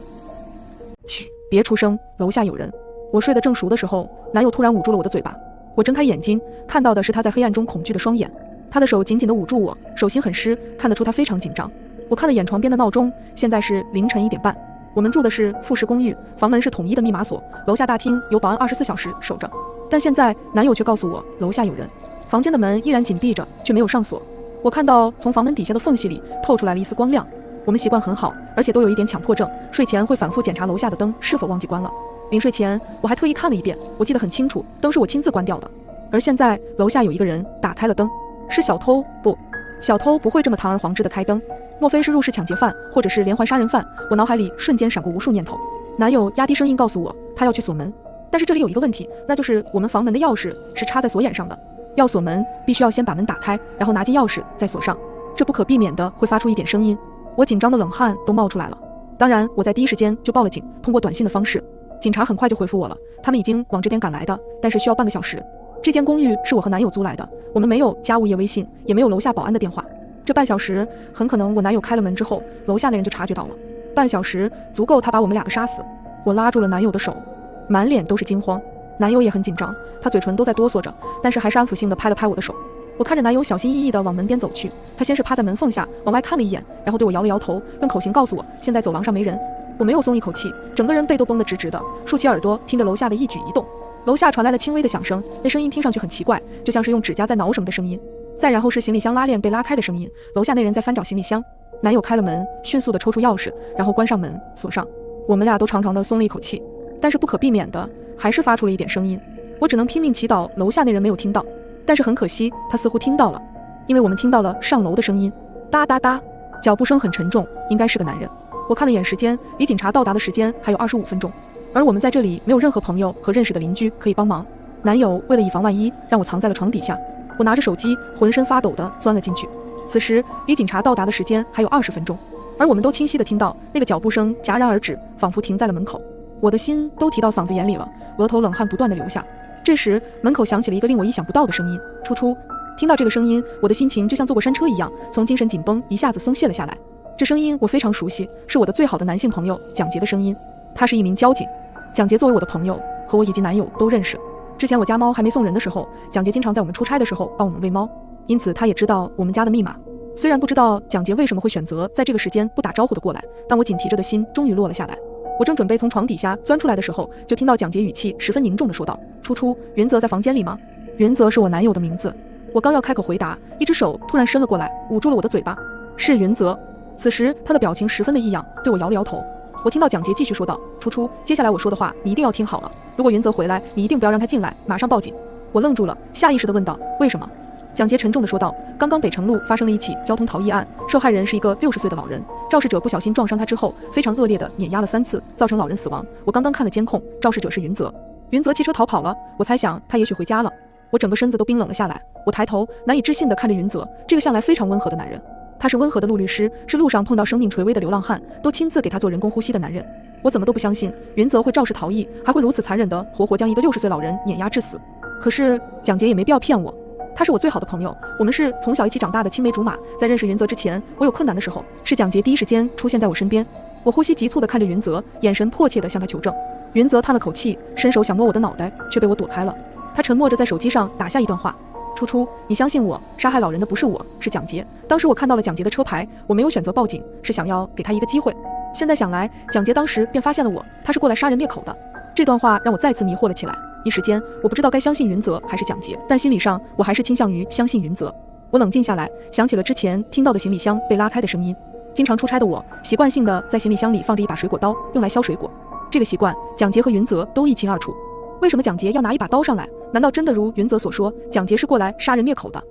嘘，别出声，楼下有人。我睡得正熟的时候，男友突然捂住了我的嘴巴。我睁开眼睛，看到的是他在黑暗中恐惧的双眼，他的手紧紧地捂住我，手心很湿，看得出他非常紧张。我看了眼床边的闹钟，现在是凌晨1点半。我们住的是复式公寓，房门是统一的密码锁，楼下大厅有保安24小时守着。但现在男友却告诉我楼下有人，房间的门依然紧闭着，却没有上锁。我看到从房门底下的缝隙里透出来了一丝光亮。我们习惯很好，而且都有一点强迫症，睡前会反复检查楼下的灯是否忘记关了。临睡前我还特意看了一遍，我记得很清楚，灯是我亲自关掉的。而现在楼下有一个人打开了灯，是小偷？不，小偷不会这么堂而皇之的开灯，莫非是入室抢劫犯，或者是连环杀人犯？我脑海里瞬间闪过无数念头。男友压低声音告诉我，他要去锁门。但是这里有一个问题，那就是我们房门的钥匙是插在锁眼上的，要锁门必须要先把门打开，然后拿进钥匙再锁上，这不可避免的会发出一点声音。我紧张的冷汗都冒出来了。当然我在第一时间就报了警，通过短信的方式，警察很快就回复我了，他们已经往这边赶来的，但是需要半个小时。这间公寓是我和男友租来的，我们没有家物业微信，也没有楼下保安的电话。这半小时很可能我男友开了门之后，楼下那人就察觉到了。半小时足够他把我们2个杀死。我拉住了男友的手，满脸都是惊慌。男友也很紧张，他嘴唇都在哆嗦着，但是还是安抚性的拍了拍我的手。我看着男友小心翼翼地往门边走去，他先是趴在门缝下往外看了一眼，然后对我摇了摇头，用口型告诉我现在走廊上没人。我没有松一口气，整个人背都绷得直直的，竖起耳朵听着楼下的一举一动。楼下传来了轻微的响声，那声音听上去很奇怪，就像是用指甲在挠什么的声音。再然后是行李箱拉链被拉开的声音，楼下那人在翻找行李箱。男友开了门，迅速地抽出钥匙，然后关上门锁上。我们俩都长长的松了一口气，但是不可避免的还是发出了一点声音。我只能拼命祈祷楼下那人没有听到，但是很可惜他似乎听到了，因为我们听到了上楼的声音，哒哒哒，脚步声很沉重，应该是个男人。我看了眼时间，离警察到达的时间还有25分钟，而我们在这里没有任何朋友和认识的邻居可以帮忙。男友为了以防万一，让我藏在了床底下。我拿着手机，浑身发抖地钻了进去。此时离警察到达的时间还有20分钟，而我们都清晰地听到那个脚步声戛然而止，仿佛停在了门口。我的心都提到嗓子眼里了，额头冷汗不断地流下。这时门口响起了一个令我意想不到的声音，出出。听到这个声音，我的心情就像坐过山车一样，从精神紧绷一下子松懈了下来。这声音我非常熟悉，是我的最好的男性朋友蒋杰的声音。他是一名交警。蒋杰作为我的朋友，和我以及男友都认识。之前我家猫还没送人的时候，蒋杰经常在我们出差的时候帮我们喂猫，因此他也知道我们家的密码。虽然不知道蒋杰为什么会选择在这个时间不打招呼的过来，但我紧提着的心终于落了下来。我正准备从床底下钻出来的时候，就听到蒋杰语气十分凝重地说道：“初初，云泽在房间里吗？”云泽是我男友的名字。我刚要开口回答，一只手突然伸了过来，捂住了我的嘴巴。是云泽。此时他的表情十分的异样，对我摇了摇头。我听到蒋杰继续说道：“初初，接下来我说的话你一定要听好了。如果云泽回来，你一定不要让他进来，马上报警。”我愣住了，下意识地问道：“为什么？”蒋杰沉重地说道：“刚刚北城路发生了一起交通逃逸案，受害人是一个60岁的老人，肇事者不小心撞伤他之后，非常恶劣地碾压了3次，造成老人死亡。我刚刚看了监控，肇事者是云泽。云泽骑车逃跑了，我猜想他也许回家了。”我整个身子都冰冷了下来，我抬头难以置信地看着云泽，这个向来非常温和的男人。他是温和的陆律师，是路上碰到生命垂危的流浪汉都亲自给他做人工呼吸的男人。我怎么都不相信云泽会肇事逃逸，还会如此残忍地活活将一个60岁老人碾压致死。可是蒋杰也没必要骗我，他是我最好的朋友，我们是从小一起长大的青梅竹马。在认识云泽之前，我有困难的时候，是蒋杰第一时间出现在我身边。我呼吸急促地看着云泽，眼神迫切地向他求证。云泽叹了口气，伸手想摸我的脑袋，却被我躲开了。他沉默着在手机上打下一段话：“初初，你相信我，杀害老人的不是我，是蒋杰。当时我看到了蒋杰的车牌，我没有选择报警，是想要给他一个机会。现在想来，蒋杰当时便发现了我，他是过来杀人灭口的。”这段话让我再次迷惑了起来，一时间我不知道该相信云泽还是蒋杰，但心理上我还是倾向于相信云泽。我冷静下来，想起了之前听到的行李箱被拉开的声音。经常出差的我，习惯性的在行李箱里放着一把水果刀，用来削水果。这个习惯，蒋杰和云泽都一清二楚。为什么蒋杰要拿一把刀上来？难道真的如云泽所说，蒋杰是过来杀人灭口的？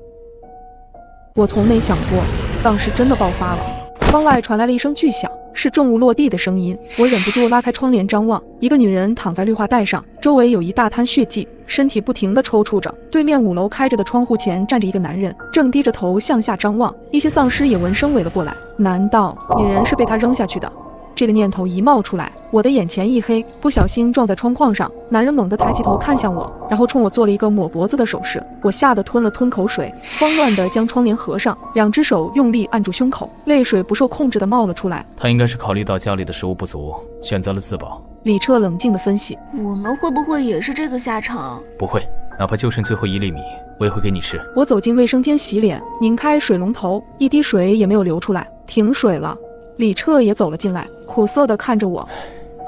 我从没想过丧尸真的爆发了。窗外传来了一声巨响，是重物落地的声音。我忍不住拉开窗帘张望，一个女人躺在绿化带上，周围有一大滩血迹，身体不停地抽搐着。对面5楼开着的窗户前站着一个男人，正低着头向下张望。一些丧尸也闻声围了过来。难道女人是被他扔下去的？这个念头一冒出来，我的眼前一黑，不小心撞在窗框上。男人猛地抬起头看向我，然后冲我做了一个抹脖子的手势。我吓得吞了吞口水，慌乱地将窗帘合上，2只手用力按住胸口，泪水不受控制地冒了出来。他应该是考虑到家里的食物不足，选择了自保。李彻冷静地分析：我们会不会也是这个下场？不会，哪怕就剩最后1粒米，我也会给你吃。我走进卫生间洗脸，拧开水龙头，一滴水也没有流出来，停水了。李彻也走了进来，苦涩地看着我。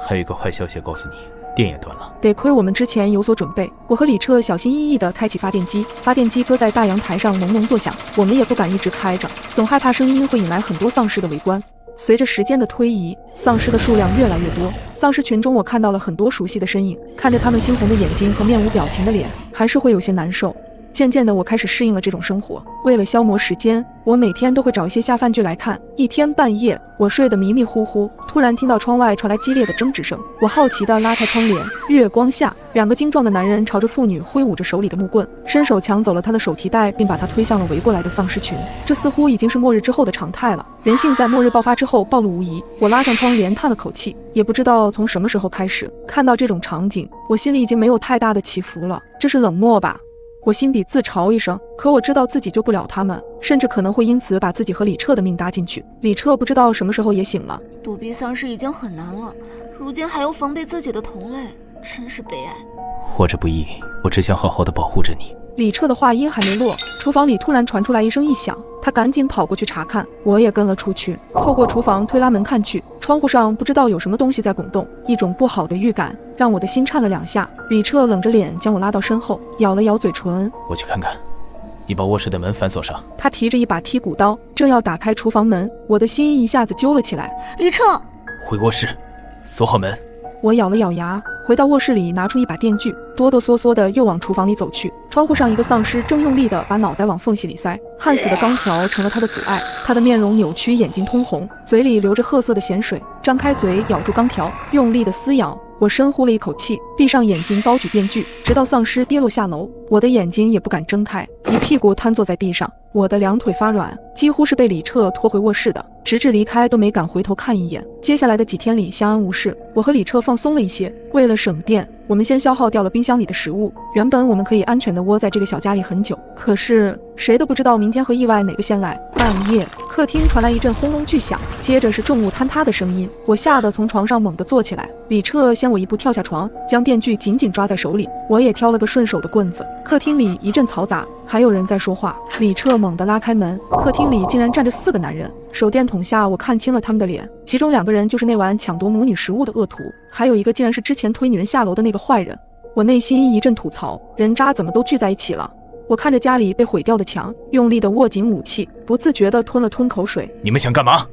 还有一个坏消息告诉你，电也断了。得亏我们之前有所准备，我和李彻小心翼翼地开启发电机，发电机搁在大阳台上隆隆作响，我们也不敢一直开着，总害怕声音会引来很多丧尸的围观。随着时间的推移，丧尸的数量越来越多，丧尸群中我看到了很多熟悉的身影，看着他们猩红的眼睛和面无表情的脸，还是会有些难受。渐渐的，我开始适应了这种生活。为了消磨时间，我每天都会找一些下饭剧来看。一天半夜，我睡得迷迷糊糊，突然听到窗外传来激烈的争执声。我好奇地拉开窗帘，月光下，2个精壮的男人朝着妇女挥舞着手里的木棍，伸手抢走了她的手提袋，并把她推向了围过来的丧尸群。这似乎已经是末日之后的常态了。人性在末日爆发之后暴露无遗。我拉上窗帘，叹了口气，也不知道从什么时候开始，看到这种场景，我心里已经没有太大的起伏了。这是冷漠吧？我心底自嘲一声，可我知道自己救不了他们，甚至可能会因此把自己和李彻的命搭进去。李彻不知道什么时候也醒了。躲避丧尸已经很难了，如今还要防备自己的同类，真是悲哀。活着不易，我只想好好的保护着你。李彻的话音还没落，厨房里突然传出来一声异响，他赶紧跑过去查看，我也跟了出去。透过厨房推拉门看去，窗户上不知道有什么东西在滚动，一种不好的预感让我的心颤了2下。李彻冷着脸将我拉到身后，咬了咬嘴唇，我去看看。你把卧室的门反锁上。他提着一把剔骨刀，正要打开厨房门，我的心一下子揪了起来。李彻，回卧室，锁好门。我咬了咬牙，回到卧室里，拿出一把电锯，哆哆嗦嗦的又往厨房里走去。窗户上一个丧尸正用力的把脑袋往缝隙里塞，焊死的钢条成了他的阻碍。他的面容扭曲，眼睛通红，嘴里流着褐色的咸水，张开嘴咬住钢条，用力的撕咬。我深呼了一口气，闭上眼睛，高举电锯，直到丧尸跌落下楼，我的眼睛也不敢睁开，一屁股瘫坐在地上。我的2腿发软，几乎是被李彻拖回卧室的，直至离开都没敢回头看一眼。接下来的几天里相安无事，我和李彻放松了一些。为了省电，我们先消耗掉了冰箱里的食物。原本我们可以安全地窝在这个小家里很久，可是谁都不知道明天和意外哪个先来。半夜，客厅传来一阵轰隆巨响，接着是重物坍塌的声音。我吓得从床上猛地坐起来，李彻先我一步跳下床，将电锯紧紧抓在手里。我也挑了个顺手的棍子。客厅里一阵嘈杂，还有人在说话。李彻猛地拉开门，客厅里竟然站着4个男人。手电筒下，我看清了他们的脸，其中2个人就是那晚抢夺母女食物的恶徒，还有一个竟然是之前推女人下楼的那个坏人。我内心一阵吐槽，人渣怎么都聚在一起了。我看着家里被毁掉的墙，用力地握紧武器，不自觉地吞了吞口水。你们想干嘛？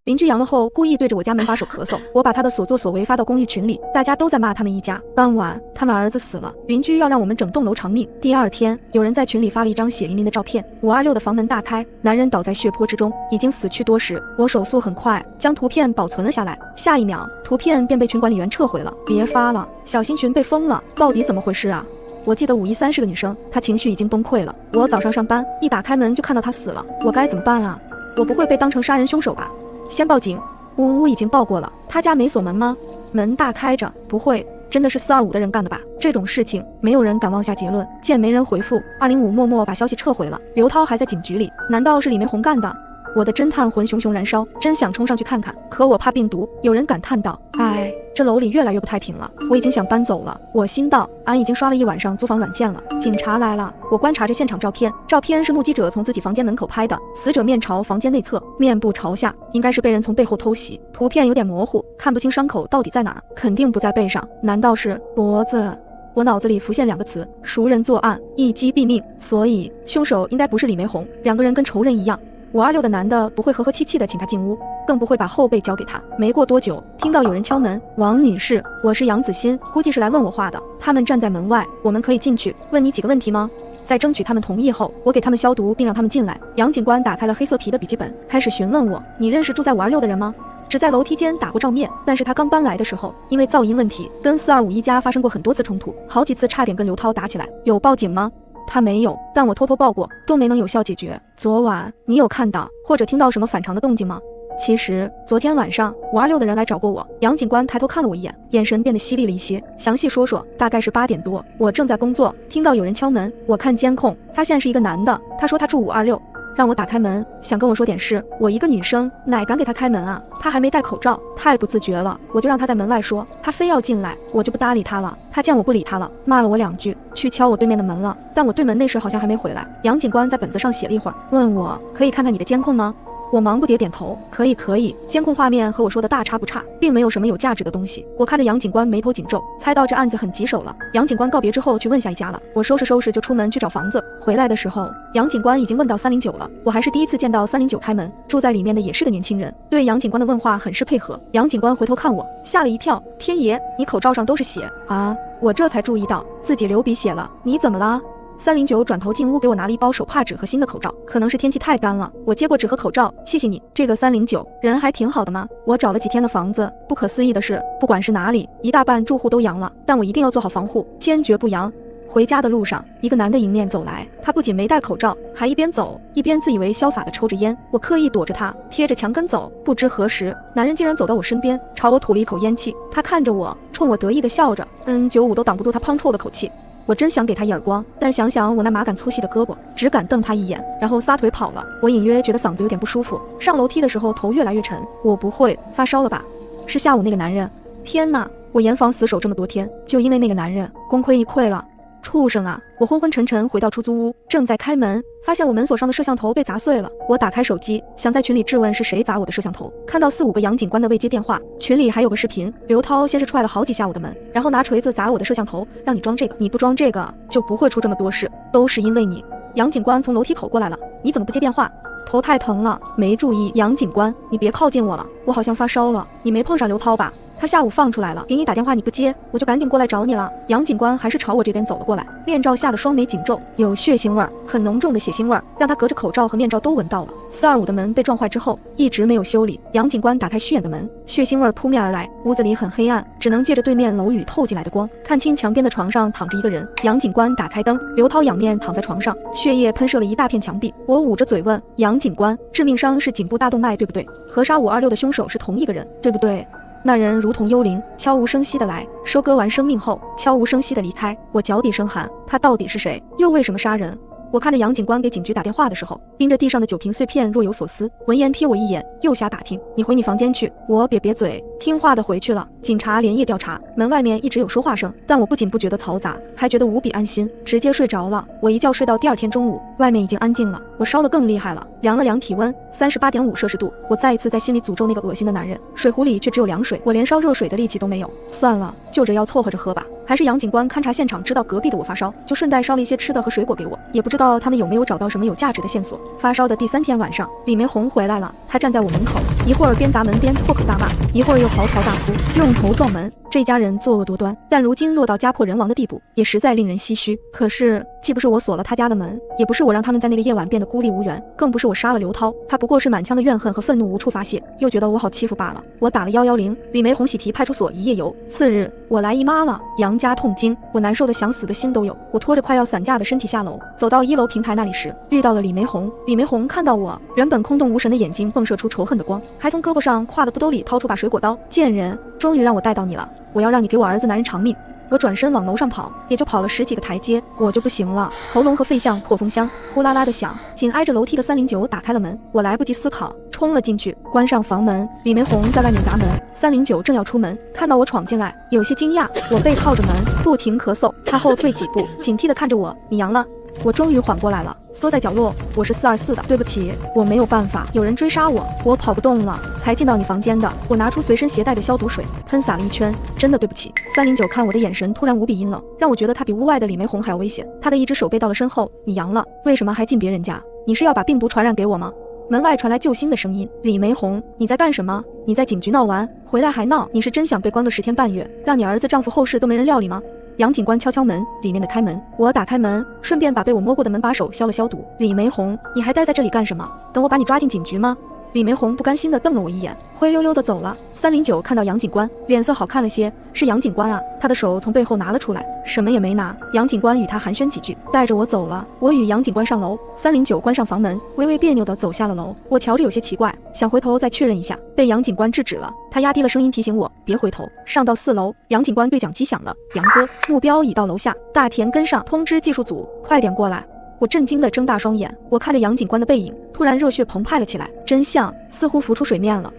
邻居阳了后故意对着我家门把手咳嗽，我把他的所作所为发到公寓群里，大家都在骂他们一家。当晚他们儿子死了，邻居要让我们整栋楼偿命。第2天，有人在群里发了一张血淋淋的照片，526的房门大开，男人倒在血泊之中，已经死去多时。我手速很快，将图片保存了下来，下一秒图片便被群管理员撤回了，别发了，小心群被封了，到底怎么回事啊？我记得513是个女生，她情绪已经崩溃了。我早上上班，一打开门就看到她死了，我该怎么办啊？我不会被当成杀人凶手吧？先报警。呜，已经报过了。他家没锁门吗？门大开着，不会真的是425的人干的吧？这种事情没有人敢妄下结论。见没人回复，205默默把消息撤回了。刘涛还在警局里，难道是李梅红干的？我的侦探魂熊熊燃烧，真想冲上去看看，可我怕病毒。有人感叹道：哎，这楼里越来越不太平了，我已经想搬走了。我心道，俺已经刷了1晚上租房软件了。警察来了，我观察着现场照片，照片是目击者从自己房间门口拍的，死者面朝房间内侧，面部朝下，应该是被人从背后偷袭。图片有点模糊，看不清伤口到底在哪儿，肯定不在背上，难道是脖子？我脑子里浮现2个词：熟人作案，一击毙命。所以凶手应该不是李梅红，2个人跟仇人一样。526的男的不会和和气气的请他进屋，更不会把后背交给他。没过多久，听到有人敲门，王女士，我是杨子欣，估计是来问我话的。他们站在门外，我们可以进去问你几个问题吗？在争取他们同意后，我给他们消毒并让他们进来。杨警官打开了黑色皮的笔记本，开始询问我：你认识住在526的人吗？只在楼梯间打过照面，但是他刚搬来的时候，因为噪音问题，跟425一家发生过很多次冲突，好几次差点跟刘涛打起来。有报警吗？他没有，但我偷偷报过，都没能有效解决。昨晚你有看到或者听到什么反常的动静吗？其实昨天晚上526的人来找过我。杨警官抬头看了我一眼，眼神变得犀利了一些，详细说说。大概是8点多，我正在工作，听到有人敲门，我看监控，发现是一个男的，他说他住526，让我打开门，想跟我说点事。我一个女生，哪敢给他开门啊？他还没戴口罩，太不自觉了。我就让他在门外说，他非要进来，我就不搭理他了。他见我不理他了，骂了我2句，去敲我对面的门了。但我对门那时好像还没回来。杨警官在本子上写了一会儿，问我可以看看你的监控吗？我忙不迭点头，可以。监控画面和我说的大差不差，并没有什么有价值的东西。我看着杨警官眉头紧皱，猜到这案子很棘手了。杨警官告别之后去问下一家了。我收拾收拾就出门去找房子，回来的时候，杨警官已经问到309了。我还是第一次见到309开门，住在里面的也是个年轻人，对杨警官的问话很是配合。杨警官回头看我，吓了一跳，天爷，你口罩上都是血啊！我这才注意到自己流鼻血了，你怎么了？309转头进屋给我拿了一包手帕纸和新的口罩，可能是天气太干了。我接过纸和口罩，谢谢你。这个309人还挺好的吗？我找了几天的房子，不可思议的是，不管是哪里，一大半住户都阳了，但我一定要做好防护，坚决不阳。回家的路上，一个男的迎面走来，他不仅没戴口罩，还一边走一边自以为潇洒地抽着烟。我刻意躲着他，贴着墙根走，不知何时，男人竟然走到我身边，朝我吐了一口烟气。他看着我，冲我得意地笑着，N95都挡不住他滂臭的口气。我真想给他一耳光，但想想我那麻杆粗细的胳膊，只敢瞪他一眼，然后撒腿跑了。我隐约觉得嗓子有点不舒服，上楼梯的时候头越来越沉。我不会发烧了吧？是下午那个男人。天哪，我严防死守这么多天，就因为那个男人，功亏一篑了。畜生啊！我昏昏沉沉回到出租屋，正在开门，发现我门锁上的摄像头被砸碎了。我打开手机，想在群里质问是谁砸我的摄像头，看到4、5个杨警官的未接电话，群里还有个视频。刘涛先是踹了好几下我的门，然后拿锤子砸我的摄像头，让你装这个，你不装这个就不会出这么多事，都是因为你。杨警官从楼梯口过来了，你怎么不接电话？头太疼了，没注意。杨警官，你别靠近我了，我好像发烧了。你没碰上刘涛吧？他下午放出来了，给你打电话你不接，我就赶紧过来找你了。杨警官还是朝我这边走了过来，面罩下的双眉紧皱，有血腥味儿，很浓重的血腥味儿，让他隔着口罩和面罩都闻到了。425的门被撞坏之后，一直没有修理。杨警官打开虚掩的门，血腥味儿扑面而来，屋子里很黑暗，只能借着对面楼宇透进来的光，看清墙边的床上躺着一个人。杨警官打开灯，刘涛仰面躺在床上，血液喷射了一大片墙壁。我捂着嘴问杨警官，致命伤是颈部大动脉对不对？和杀526的凶手是同一个人对不对？那人如同幽灵，悄无声息地来，收割完生命后，悄无声息地离开。我脚底生寒，他到底是谁？又为什么杀人？我看着杨警官给警局打电话的时候，盯着地上的酒瓶碎片若有所思。闻言瞥我一眼，又瞎打听，你回你房间去。我瘪嘴，听话的回去了。警察连夜调查，门外面一直有说话声，但我不仅不觉得嘈杂，还觉得无比安心，直接睡着了。我一觉睡到第2天中午，外面已经安静了。我烧得更厉害了，量了量体温，38.5摄氏度。我再一次在心里诅咒那个恶心的男人，水壶里却只有凉水，我连烧热水的力气都没有。算了，就这药凑合着喝吧。还是杨警官勘察现场，知道隔壁的我发烧，就顺带烧了一些吃的和水果给我。也不知道他们有没有找到什么有价值的线索。发烧的第3天晚上，李梅红回来了，她站在我门口，一会儿边砸门边破口大骂，一会儿又嚎啕大哭，用头撞门。这家人作恶多端，但如今落到家破人亡的地步，也实在令人唏嘘。可是既不是我锁了他家的门，也不是我让他们在那个夜晚变得孤立无援，更不是我杀了刘涛，他不过是满腔的怨恨和愤怒无处发泄，又觉得我好欺负罢了。我打了110，李梅红喜提派出所一夜游。次日我来姨妈了，杨家痛经，我难受的想死的心都有。我拖着快要散架的身体下楼，走到1楼平台那里时，遇到了李梅红。李梅红看到我，原本空洞无神的眼睛迸射出仇恨的光，还从胳膊上挎的布兜里掏出把水果刀。贱人，终于让我带到你了，我要让你给我儿子男人偿命。我转身往楼上跑，也就跑了10几个台阶，我就不行了，喉咙和肺像破风箱，呼啦啦的响。紧挨着楼梯的309打开了门，我来不及思考，冲了进去，关上房门。李梅红在外面砸门，309正要出门，看到我闯进来，有些惊讶。我背靠着门，不停咳嗽，他后退几步，警惕地看着我，你阳了。我终于缓过来了，缩在角落。我是424的，对不起，我没有办法，有人追杀我，我跑不动了，才进到你房间的。我拿出随身携带的消毒水，喷洒了一圈，真的对不起。309看我的眼神突然无比阴冷，让我觉得他比屋外的李梅红还要危险。他的一只手背到了身后，你阳了，为什么还进别人家？你是要把病毒传染给我吗？门外传来救星的声音，李梅红，你在干什么？你在警局闹完回来还闹，你是真想被关个10天半月，让你儿子丈夫后事都没人料理吗？杨警官敲敲门，里面的开门。我打开门，顺便把被我摸过的门把手消了消毒。李梅红，你还待在这里干什么？等我把你抓进警局吗？李梅红不甘心地瞪了我一眼，灰溜溜地走了。309看到杨警官，脸色好看了些，是杨警官啊。他的手从背后拿了出来，什么也没拿。杨警官与他寒暄几句，带着我走了。我与杨警官上楼，309关上房门，微微别扭地走下了楼。我瞧着有些奇怪，想回头再确认一下，被杨警官制止了。他压低了声音提醒我别回头。上到4楼，杨警官对讲机响了，杨哥，目标已到楼下，大田跟上，通知技术组快点过来。我震惊地睁大双眼，我看着杨警官的背影，突然热血澎湃了起来，真相似乎浮出水面了。